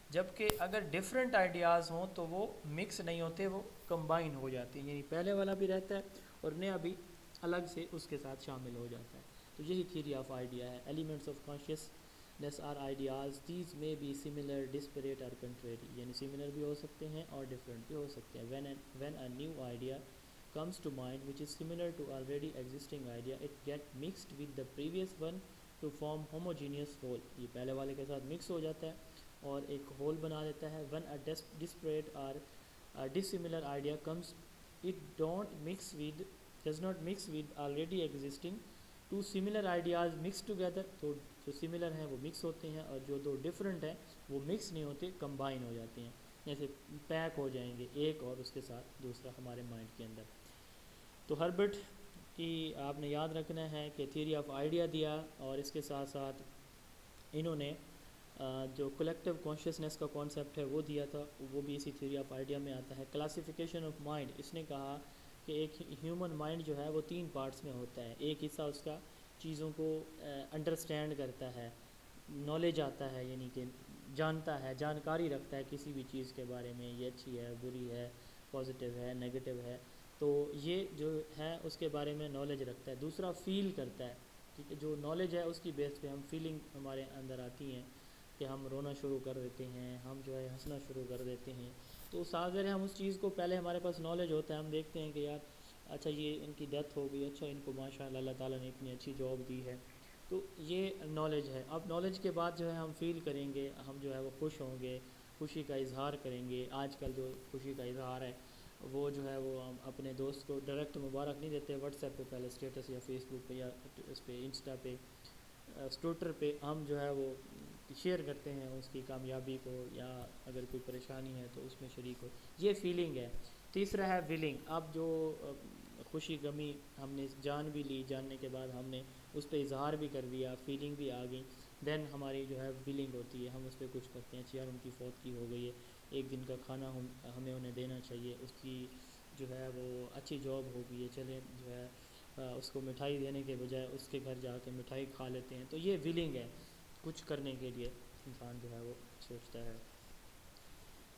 جبکہ اگر ڈیفرنٹ آئیڈیاز ہوں تو وہ مکس نہیں ہوتے، وہ کمبائن ہو جاتے ہیں، یعنی پہلے والا بھی رہتا ہے اور نیا بھی الگ سے اس کے ساتھ شامل ہو جاتا ہے. تو یہی تھیوری آف آئیڈیا ہے. Elements of consciousness are ideas, these may be similar, disparate اور کنٹریری، یعنی سملر بھی ہو سکتے ہیں اور ڈفرینٹ بھی ہو سکتے ہیں. when a new idea comes to mind which is similar to already existing idea it get mixed with the previous one to form homogeneous whole. یہ پہلے والے کے ساتھ مکس ہو جاتا ہے اور ایک ہول بنا دیتا ہے. when a disparate or a dissimilar idea comes it does not mix with already existing two similar ideas mixed together. تو جو سملر ہیں وہ مکس ہوتے ہیں اور جو دو ڈفرینٹ ہیں وہ مکس نہیں ہوتے، کمبائن ہو جاتے ہیں، جیسے پیک ہو جائیں گے ایک اور اس کے ساتھ دوسرا ہمارے مائنڈ کے اندر. تو ہربرٹ کی آپ نے یاد رکھنا ہے کہ تھیوری آف آئیڈیا دیا اور اس کے ساتھ ساتھ انہوں نے جو کلیکٹیو کانشیسنس کا کانسیپٹ ہے وہ دیا تھا، وہ بھی اسی تھیوری آف آئیڈیا میں آتا ہے. کلاسیفیکیشن آف مائنڈ، اس نے کہا کہ ایک ہیومن مائنڈ جو ہے وہ 3 پارٹس میں ہوتا ہے. ایک حصہ اس کا چیزوں کو انڈرسٹینڈ کرتا ہے، نالج آتا ہے، یعنی کہ جانتا ہے، جانکاری رکھتا ہے کسی بھی چیز کے بارے میں، یہ اچھی ہے، بری ہے، پازیٹیو ہے، نیگیٹو ہے، تو یہ جو ہے اس کے بارے میں نالج رکھتا ہے. دوسرا فیل کرتا ہے، ٹھیک ہے، جو نالج ہے اس کی بیس پہ ہم فیلنگ ہمارے اندر آتی ہیں کہ ہم رونا شروع کر دیتے ہیں، ہم جو ہے ہنسنا شروع کر دیتے ہیں. تو ظاہر ہے ہم اس چیز کو پہلے ہمارے پاس نالج ہوتا ہے، ہم دیکھتے ہیں کہ یار اچھا یہ ان کی ڈیتھ ہو گئی، اچھا ان کو ماشاء اللہ اللہ تعالیٰ نے اتنی اچھی جاب دی ہے، تو یہ نالج ہے. اب نالج کے بعد جو ہے ہم فیل کریں گے، ہم جو ہے وہ خوش ہوں گے، خوشی کا اظہار کریں گے. آج کل جو خوشی کا اظہار ہے وہ جو ہے وہ ہم اپنے دوست کو ڈائریکٹ مبارک نہیں دیتے, واٹس ایپ پہ پہلے اسٹیٹس یا فیس بک پہ یا اس پہ انسٹا پہ ٹویٹر پہ ہم جو ہے وہ شیئر کرتے ہیں اس کی کامیابی کو, یا اگر کوئی پریشانی ہے تو اس میں شریک ہو. یہ فیلنگ ہے. تیسرا ہے ویلنگ. اب جو خوشی غمی ہم نے جان بھی لی, جاننے کے بعد ہم نے اس پہ اظہار بھی کر دیا, فیلنگ بھی آ گئی, دین ہماری جو ہے ویلنگ ہوتی ہے, ہم اس پہ کچھ کرتے ہیں. یار ان کی فوتگی ہو گئی ہے, ایک دن کا کھانا ہمیں انہیں دینا چاہیے, اس کی جو ہے وہ اچھی جاب ہو گئی ہے, چلیں جو ہے اس کو مٹھائی دینے کے بجائے اس کے گھر جا کے مٹھائی کھا لیتے ہیں. تو یہ ویلنگ ہے, کچھ کرنے کے لیے انسان جو ہے وہ سوچتا ہے.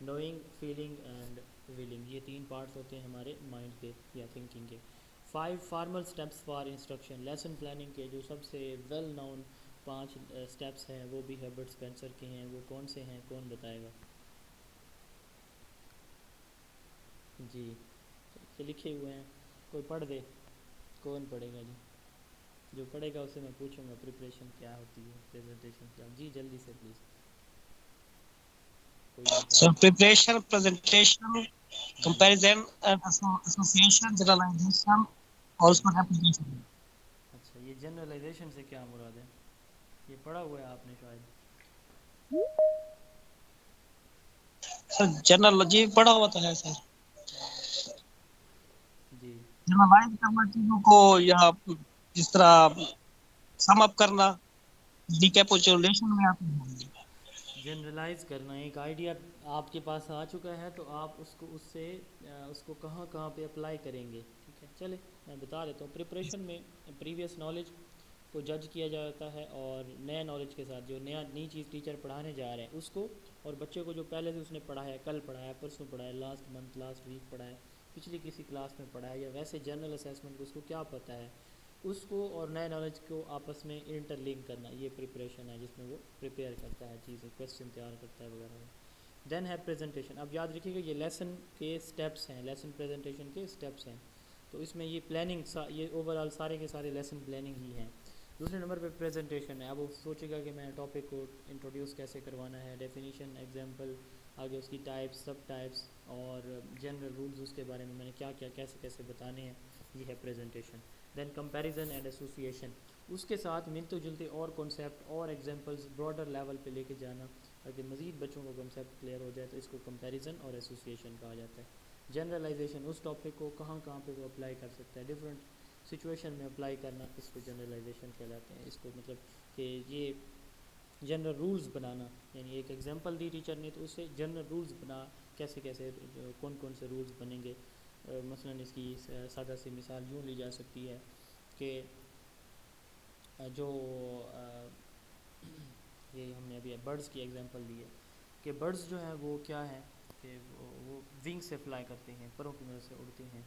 نوئنگ, فیلنگ اینڈ ویلنگ, یہ 3 پارٹس ہوتے ہیں ہمارے مائنڈ کے یا تھنکنگ کے. 5 formal steps for instruction. Lesson planning کے جو سب سے ویل نون 5 سٹیپس ہیں وہ بھی ہربرٹ اسپینسر کے ہیں. وہ کون سے ہیں, کون بتائے گا؟ جی یہ لکھے ہوئے ہیں, کوئی پڑھ دے. کون پڑھے گا جی؟ جو پڑھے گا اسے میں پوچھوں گا پریپریشن کیا ہوتی ہے, پریزنٹیشن کیا. جی جلدی سے پلیز. کوئی نہیں پڑھے So God. preparation, presentation, G comparison and association, generalization, G. also application. اچھا, یہ جنرلائزیشن سے کیا مراد ہے؟ یہ پڑھا ہوا ہے آپ نے شاید. سر جنرل جی پڑھا ہوا تو ہے سر. جی جنرلائز کرنا چیزوں کو, یا جس طرح سم اپ کرنا, ڈیکیپوچولیشن میں آتی ہے. جنرلائز کرنا, ایک آئیڈیا آپ کے پاس آ چکا ہے تو آپ اس کو کہاں کہاں پہ اپلائی کریں گے. ٹھیک ہے, چلے میں بتا دیتا ہوں. پریپریشن میں پریویس نالج کو جج کیا جاتا ہے, اور نئے نالج کے ساتھ جو نئی چیز ٹیچر پڑھانے جا رہے ہیں اس کو, اور بچے کو جو پہلے سے اس نے پڑھا ہے, کل پڑھا ہے, پرسوں پڑھا ہے, لاسٹ منتھ لاسٹ ویک پڑھا ہے, پچھلی کسی کلاس میں پڑھا ہے, یا ویسے جنرل اسیسمنٹ کو اس کو کیا پتہ ہے, اس کو اور نئے نالج کو آپس میں انٹر لنک کرنا. یہ پریپریشن ہے جس میں وہ پریپیئر کرتا ہے چیزیں, کویسچن تیار کرتا ہے وغیرہ. دین ہے پریزنٹیشن. اب یاد رکھیے گا یہ لیسن کے سٹیپس ہیں, لیسن پریزنٹیشن کے سٹیپس ہیں. تو اس میں یہ پلاننگ, یہ اوور آل سارے کے سارے لیسن پلاننگ ہی ہیں. دوسرے نمبر پہ پریزنٹیشن ہے. اب وہ سوچے گا کہ میں ٹاپک کو انٹروڈیوس کیسے کروانا ہے, ڈیفینیشن, ایگزامپل, آگے اس کی ٹائپس, سب ٹائپس, اور جنرل رولز اس کے بارے میں نے کیا کیا کیسے کیسے بتانے ہیں. یہ ہے presentation. Then comparison and association, اس کے ساتھ ملتے جلتے اور کانسیپٹ اور ایگزامپلز براڈر لیول پہ لے کے جانا تاکہ مزید بچوں کو کنسیپٹ کلیئر ہو جائے. تو اس کو کمپیریزن اور ایسوسیشن کہا جاتا ہے. جنرلائزیشن, اس ٹاپک کو کہاں کہاں پہ وہ اپلائی کر سکتا ہے, ڈفرینٹ سچویشن میں اپلائی کرنا, اس کو جنرلائزیشن کہلاتے ہیں. اس کو مطلب کہ یہ جنرل رولز بنانا, یعنی ایک ایگزامپل دی ٹیچر نے تو اس سے جنرل رولز بنا, کیسے کیسے کون کون سے رولز بنیں گے. مثلا اس کی سادہ سی مثال یوں لی جا سکتی ہے کہ جو یہ ہم نے ابھی برڈز کی ایگزامپل دی ہے کہ برڈز جو ہیں وہ کیا ہیں کہ وہ ونگ سے فلائی کرتے ہیں, پروں کی مدد سے اڑتے ہیں.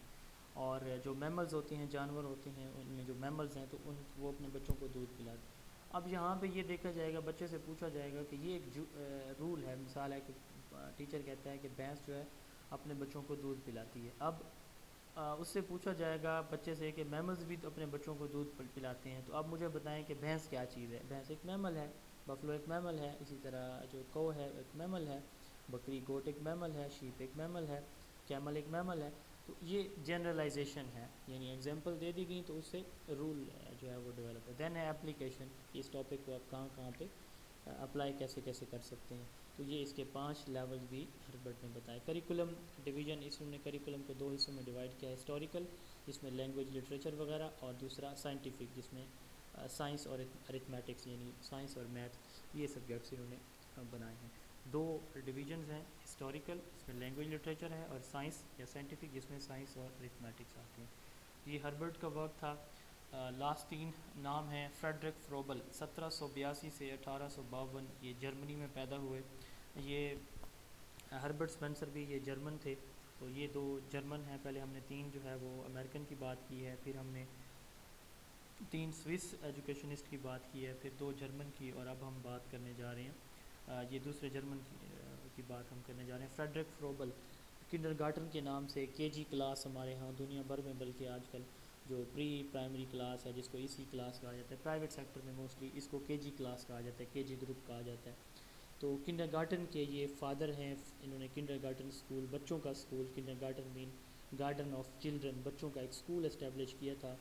اور جو میملز ہوتے ہیں, جانور ہوتے ہیں, ان میں جو میملز ہیں تو وہ اپنے بچوں کو دودھ پلاتے ہیں. اب یہاں پہ یہ دیکھا جائے گا, بچے سے پوچھا جائے گا کہ یہ ایک رول ہے, مثال ہے کہ ٹیچر کہتا ہے کہ بھینس جو ہے اپنے بچوں کو دودھ پلاتی ہے. اب اس سے پوچھا جائے گا بچے سے کہ میملز بھی تو اپنے بچوں کو دودھ پلاتے ہیں, تو اب مجھے بتائیں کہ بھینس کیا چیز ہے. بھینس ایک میمل ہے, بفلو ایک میمل ہے, اسی طرح جو کو ہے ایک میمل ہے, بکری گوٹ ایک میمل ہے, شیپ ایک میمل ہے, کیمل ایک میمل ہے. تو یہ جنرلائزیشن ہے, یعنی ایگزامپل دے دی گئی تو اس سے رول جو ہے وہ ڈیولپ ہے. دین ہے اپلیکیشن, اس ٹاپک کو آپ کہاں کہاں پہ اپلائی کیسے کیسے کر سکتے ہیں. تو یہ اس کے 5 لیولز بھی ہربرٹ نے بتائے. کریکولم ڈویژن, اس نے کریکولم کو 2 حصوں میں ڈیوائڈ کیا ہے, ہسٹوریکل جس میں لینگویج لٹریچر وغیرہ, اور دوسرا سائنٹیفک جس میں سائنس اور ارتھمیٹکس یعنی سائنس اور میتھ, یہ سبجیکٹس انہوں نے بنائے ہیں. 2 ڈویژنز ہیں, ہسٹوریکل جس میں لینگویج لٹریچر ہے, اور سائنس یا سائنٹیفک جس میں سائنس اور ارتھمیٹکس آتے ہیں. یہ ہربرٹ کا ورک تھا. لاسٹ 3 نام ہیں فریڈرک فروبل, 1782 سے 1852, یہ جرمنی میں پیدا ہوئے. یہ ہربرٹ اسپینسر بھی یہ جرمن تھے. تو یہ 2 جرمن ہیں. پہلے ہم نے 3 جو ہے وہ امریکن کی بات کی ہے, پھر ہم نے 3 سوئس ایجوکیشنسٹ کی بات کی ہے, پھر 2 جرمن کی, اور اب ہم بات کرنے جا رہے ہیں یہ دوسرے جرمن کی بات ہم کرنے جا رہے ہیں. فریڈرک فروبل کنڈر گارٹن کے نام سے کے جی کلاس ہمارے ہاں دنیا بھر میں, بلکہ آج کل جو پری پرائمری کلاس ہے جس کو ای سی کلاس کہا جاتا ہے, پرائیویٹ سیکٹر میں موسٹلی اس کو کے جی کلاس کہا جاتا ہے, کے جی گروپ کہا جاتا ہے. تو کنڈر گارٹن کے یہ فادر ہیں، انہوں نے کنڈر گارٹن اسکول، بچوں کا school, kindergarten mean garden of children, بچوں کا ایک اسکول اسٹیبلش کیا تھا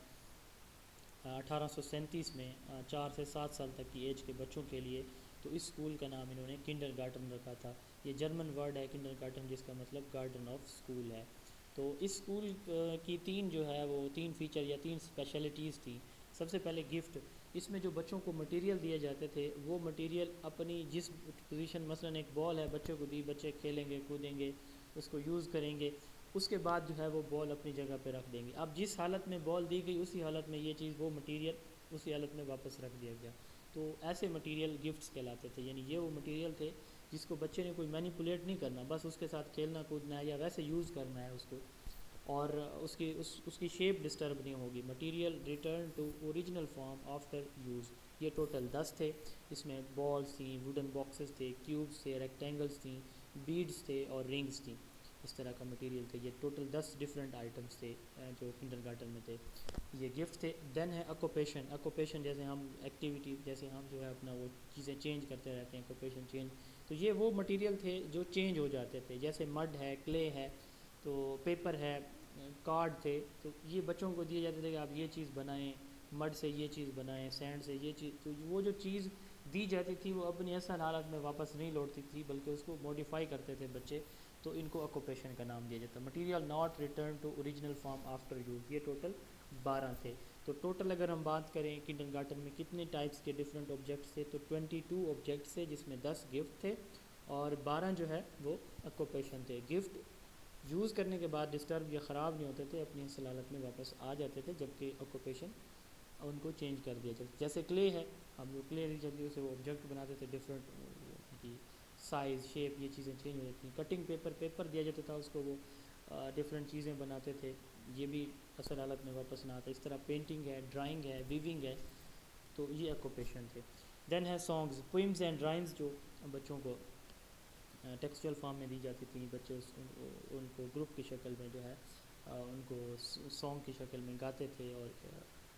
1837 میں 4 سے 7 سال تک کی ایج کے بچوں کے لیے. تو اس اسکول کا نام انہوں نے کنڈر گارٹن رکھا تھا. یہ جرمن ورڈ ہے کنڈر گارٹن، جس کا مطلب گارڈن آف اسکول ہے. تو اس اسکول کی 3 جو ہے وہ 3 فیچر یا 3 اسپیشلٹیز تھیں. سب سے پہلے گفٹ، اس میں جو بچوں کو مٹیریل دیے جاتے تھے وہ مٹیریل اپنی جس پوزیشن، مثلا ایک بال ہے بچوں کو دی، بچے کھیلیں گے کودیں گے اس کو یوز کریں گے، اس کے بعد جو ہے وہ بال اپنی جگہ پہ رکھ دیں گے. اب جس حالت میں بال دی گئی اسی حالت میں یہ چیز، وہ مٹیریل اسی حالت میں واپس رکھ دیا گیا. تو ایسے مٹیریل گفٹس کہلاتے تھے. یعنی یہ وہ مٹیریل تھے جس کو بچے نے کوئی مینیپولیٹ نہیں کرنا، بس اس کے ساتھ کھیلنا کودنا ہے یا ویسے یوز کرنا ہے اس کو، اور اس کی شیپ ڈسٹرب نہیں ہوگی. Material return to original form after use. یہ ٹوٹل 10 تھے. اس میں بالز تھیں، ووڈن باکسز تھے، کیوبس تھے، ریکٹینگلز تھیں، بیڈز تھے اور رنگز تھیں. اس طرح کا مٹیریل تھے. یہ ٹوٹل 10 ڈفرینٹ آئٹمس تھے جو کنڈر گارٹن میں تھے. یہ گفٹ تھے. دین ہے اکوپیشن. اکوپیشن جیسے ہم ایکٹیویٹی، جیسے ہم جو ہے اپنا وہ چیزیں چینج کرتے رہتے ہیں، اکوپیشن چینج. تو یہ وہ مٹیریل تھے جو چینج ہو جاتے تھے، جیسے مڈ ہے، کلے ہے، تو پیپر ہے، کارڈ تھے. تو یہ بچوں کو دیے جاتے تھے کہ آپ یہ چیز بنائیں، مڈ سے یہ چیز بنائیں، سینڈ سے یہ چیز. تو وہ جو چیز دی جاتی تھی وہ اپنی اصل حالت میں واپس نہیں لوٹتی تھی بلکہ اس کو موڈیفائی کرتے تھے بچے. تو ان کو اکوپیشن کا نام دیا جاتا ہے. Material not return to original form after use. یہ ٹوٹل 12 تھے. تو ٹوٹل اگر ہم بات کریں کنڈر گارٹن میں کتنے ٹائپس کے ڈفرینٹ آبجیکٹس تھے، تو 22 آبجیکٹس تھے، جس میں 10 گفٹ تھے اور 12 جو ہے وہ اکوپیشن تھے. گفٹ یوز کرنے کے بعد ڈسٹرب یا خراب نہیں ہوتے تھے، اپنی اصل حالت میں واپس آ جاتے تھے، جبکہ اکوپیشن ان کو چینج کر دیا جاتا. جیسے کلے ہے، ہم جو کلے جلدی سے وہ آبجیکٹ بناتے تھے، ڈفرینٹ کی سائز، شیپ، یہ چیزیں چینج ہو جاتی ہیں. کٹنگ پیپر دیا جاتا تھا اس کو، وہ ڈفرینٹ چیزیں بناتے تھے، یہ بھی اصل حالت میں واپس نہ آتا. اس طرح پینٹنگ ہے، ڈرائنگ ہے، ویونگ ہے. تو یہ اکوپیشن تھے. دین ہے سانگز، پوئمز اینڈ رائمز، جو بچوں کو ٹیکسچوئل فارم میں دی جاتی تھیں. بچے ان کو گروپ کی شکل میں جو ہے ان کو سانگ کی شکل میں گاتے تھے اور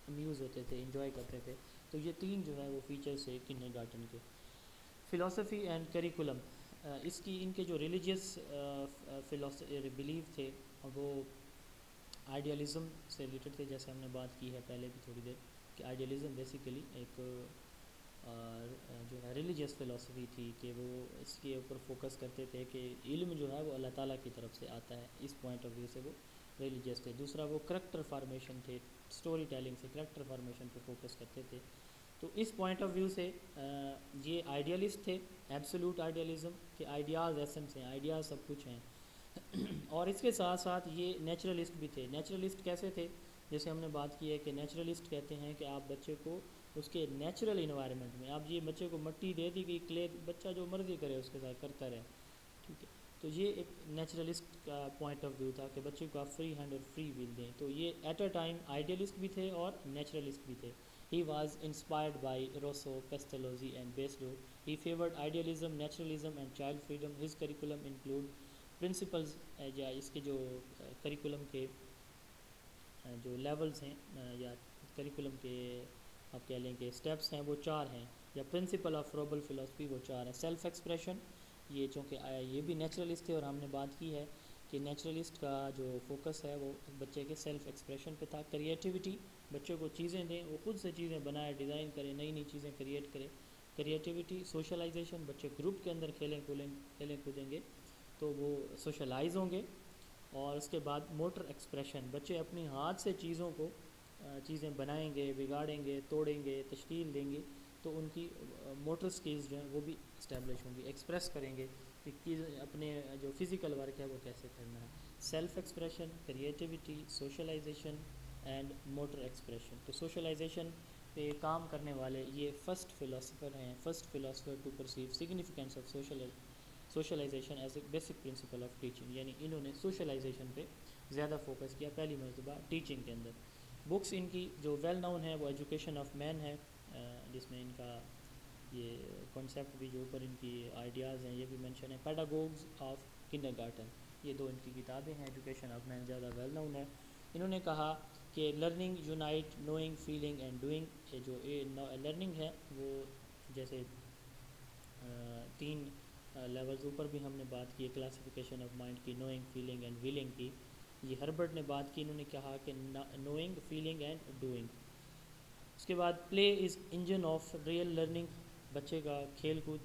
امیوز ہوتے تھے، انجوائے کرتے تھے. تو یہ 3 جو ہے وہ فیچرز تھے کنڈر گارٹن کے. فلاسفی اینڈ کریکولم، اس کی ان کے جو ریلیجیس بلیف تھے وہ آئیڈیالزم سے ریلیٹڈ تھے. جیسے ہم نے بات کی ہے پہلے بھی تھوڑی دیر کہ آئیڈیالزم بیسیکلی ایک جو ہے ریلیجیس فلاسفی تھی کہ وہ اس کے اوپر فوکس کرتے تھے کہ علم جو ہے وہ اللہ تعالیٰ کی طرف سے آتا ہے. اس پوائنٹ آف ویو سے وہ ریلیجیس تھے. دوسرا وہ کریکٹر فارمیشن تھے، سٹوری ٹیلنگ سے کریکٹر فارمیشن پہ فوکس کرتے تھے. تو اس پوائنٹ آف ویو سے یہ آئیڈیالسٹ تھے. ایبسولوٹ آئیڈیالزم کہ آئیڈیاز ایسنس ہیں، آئیڈیاز سب کچھ ہیں. اور اس کے ساتھ ساتھ یہ نیچرلسٹ بھی تھے. نیچرلسٹ کیسے تھے؟ جیسے ہم نے بات کی ہے کہ نیچرلسٹ کہتے ہیں کہ آپ بچے کو اس کے نیچرل انوائرمنٹ میں، آپ یہ بچے کو مٹی دے دی گئی، کلے، بچہ جو مرضی کرے اس کے ساتھ کرتا رہے، ٹھیک ہے. تو یہ ایک نیچرلسٹ کا پوائنٹ آف ویو تھا کہ بچے کو آپ فری ہینڈ اور فری ول دیں. تو یہ ایٹ اے ٹائم آئیڈیلسٹ بھی تھے اور نیچرلسٹ بھی تھے. He was inspired by Rousseau, Pestalozzi and Bachelor. He favored idealism, naturalism and child freedom. His curriculum include principles یا اس کے جو کریکولم کے جو لیولز ہیں یا کریکولم کے آپ کہہ لیں کہ اسٹیپس ہیں وہ 4 ہیں. یا پرنسپل آف روبل فلاسفی وہ 4 ہیں. سیلف ایکسپریشن، یہ چونکہ یہ بھی نیچرلسٹ تھے اور ہم نے بات کی ہے کہ نیچرلسٹ کا جو فوکس ہے وہ بچے کے سیلف ایکسپریشن پہ تھا. کریٹیوٹی، بچوں کو چیزیں دیں، وہ خود سے چیزیں بنائے، ڈیزائن کرے، نئی نئی چیزیں کریٹ کرے. کریٹیوٹی. سوشلائزیشن، بچے گروپ کے اندر کھیلیں کودیں گے تو وہ سوشلائز ہوں گے. اور اس کے بعد موٹر ایکسپریشن، بچے اپنی ہاتھ سے چیزیں بنائیں گے، بگاڑیں گے، توڑیں گے، تشکیل دیں گے. تو ان کی موٹر سکلز جو ہیں وہ بھی اسٹیبلش ہوں گی، ایکسپریس کریں گے کہ اپنے جو فزیکل ورک ہے وہ کیسے کرنا ہے. Self expression, creativity, socialization and motor expression. تو سوشلائزیشن پہ کام کرنے والے یہ فرسٹ فلاسفر ہیں، first philosopher to perceive significance of socialization as a basic principle of teaching. یعنی انہوں نے سوشلائزیشن پہ زیادہ فوکس کیا پہلی مرتبہ ٹیچنگ کے اندر. بکس ان کی جو ویل نون ہے وہ ایجوکیشن آف مین ہے، جس میں ان کا یہ کانسیپٹ بھی جو اوپر ان کی آئیڈیاز ہیں یہ بھی مینشن ہے. پیڈاگوگز آف کنڈر گارٹن، یہ 2 ان کی کتابیں ہیں. ایجوکیشن آف مین زیادہ ویل نون ہے. انہوں نے کہا کہ learning unite knowing feeling and doing. جو لرننگ ہے وہ جیسے تین لیولز اوپر بھی ہم نے بات کی ہے کلاسیفیکیشن آف مائنڈ کی، نوئنگ، فیلنگ اینڈ ویلنگ کی. یہ ہربرٹ نے بات کی، انہوں نے کہا کہ نوئنگ، فیلنگ اینڈ ڈوئنگ. اس کے بعد پلے is engine of real learning. بچے کا کھیل کود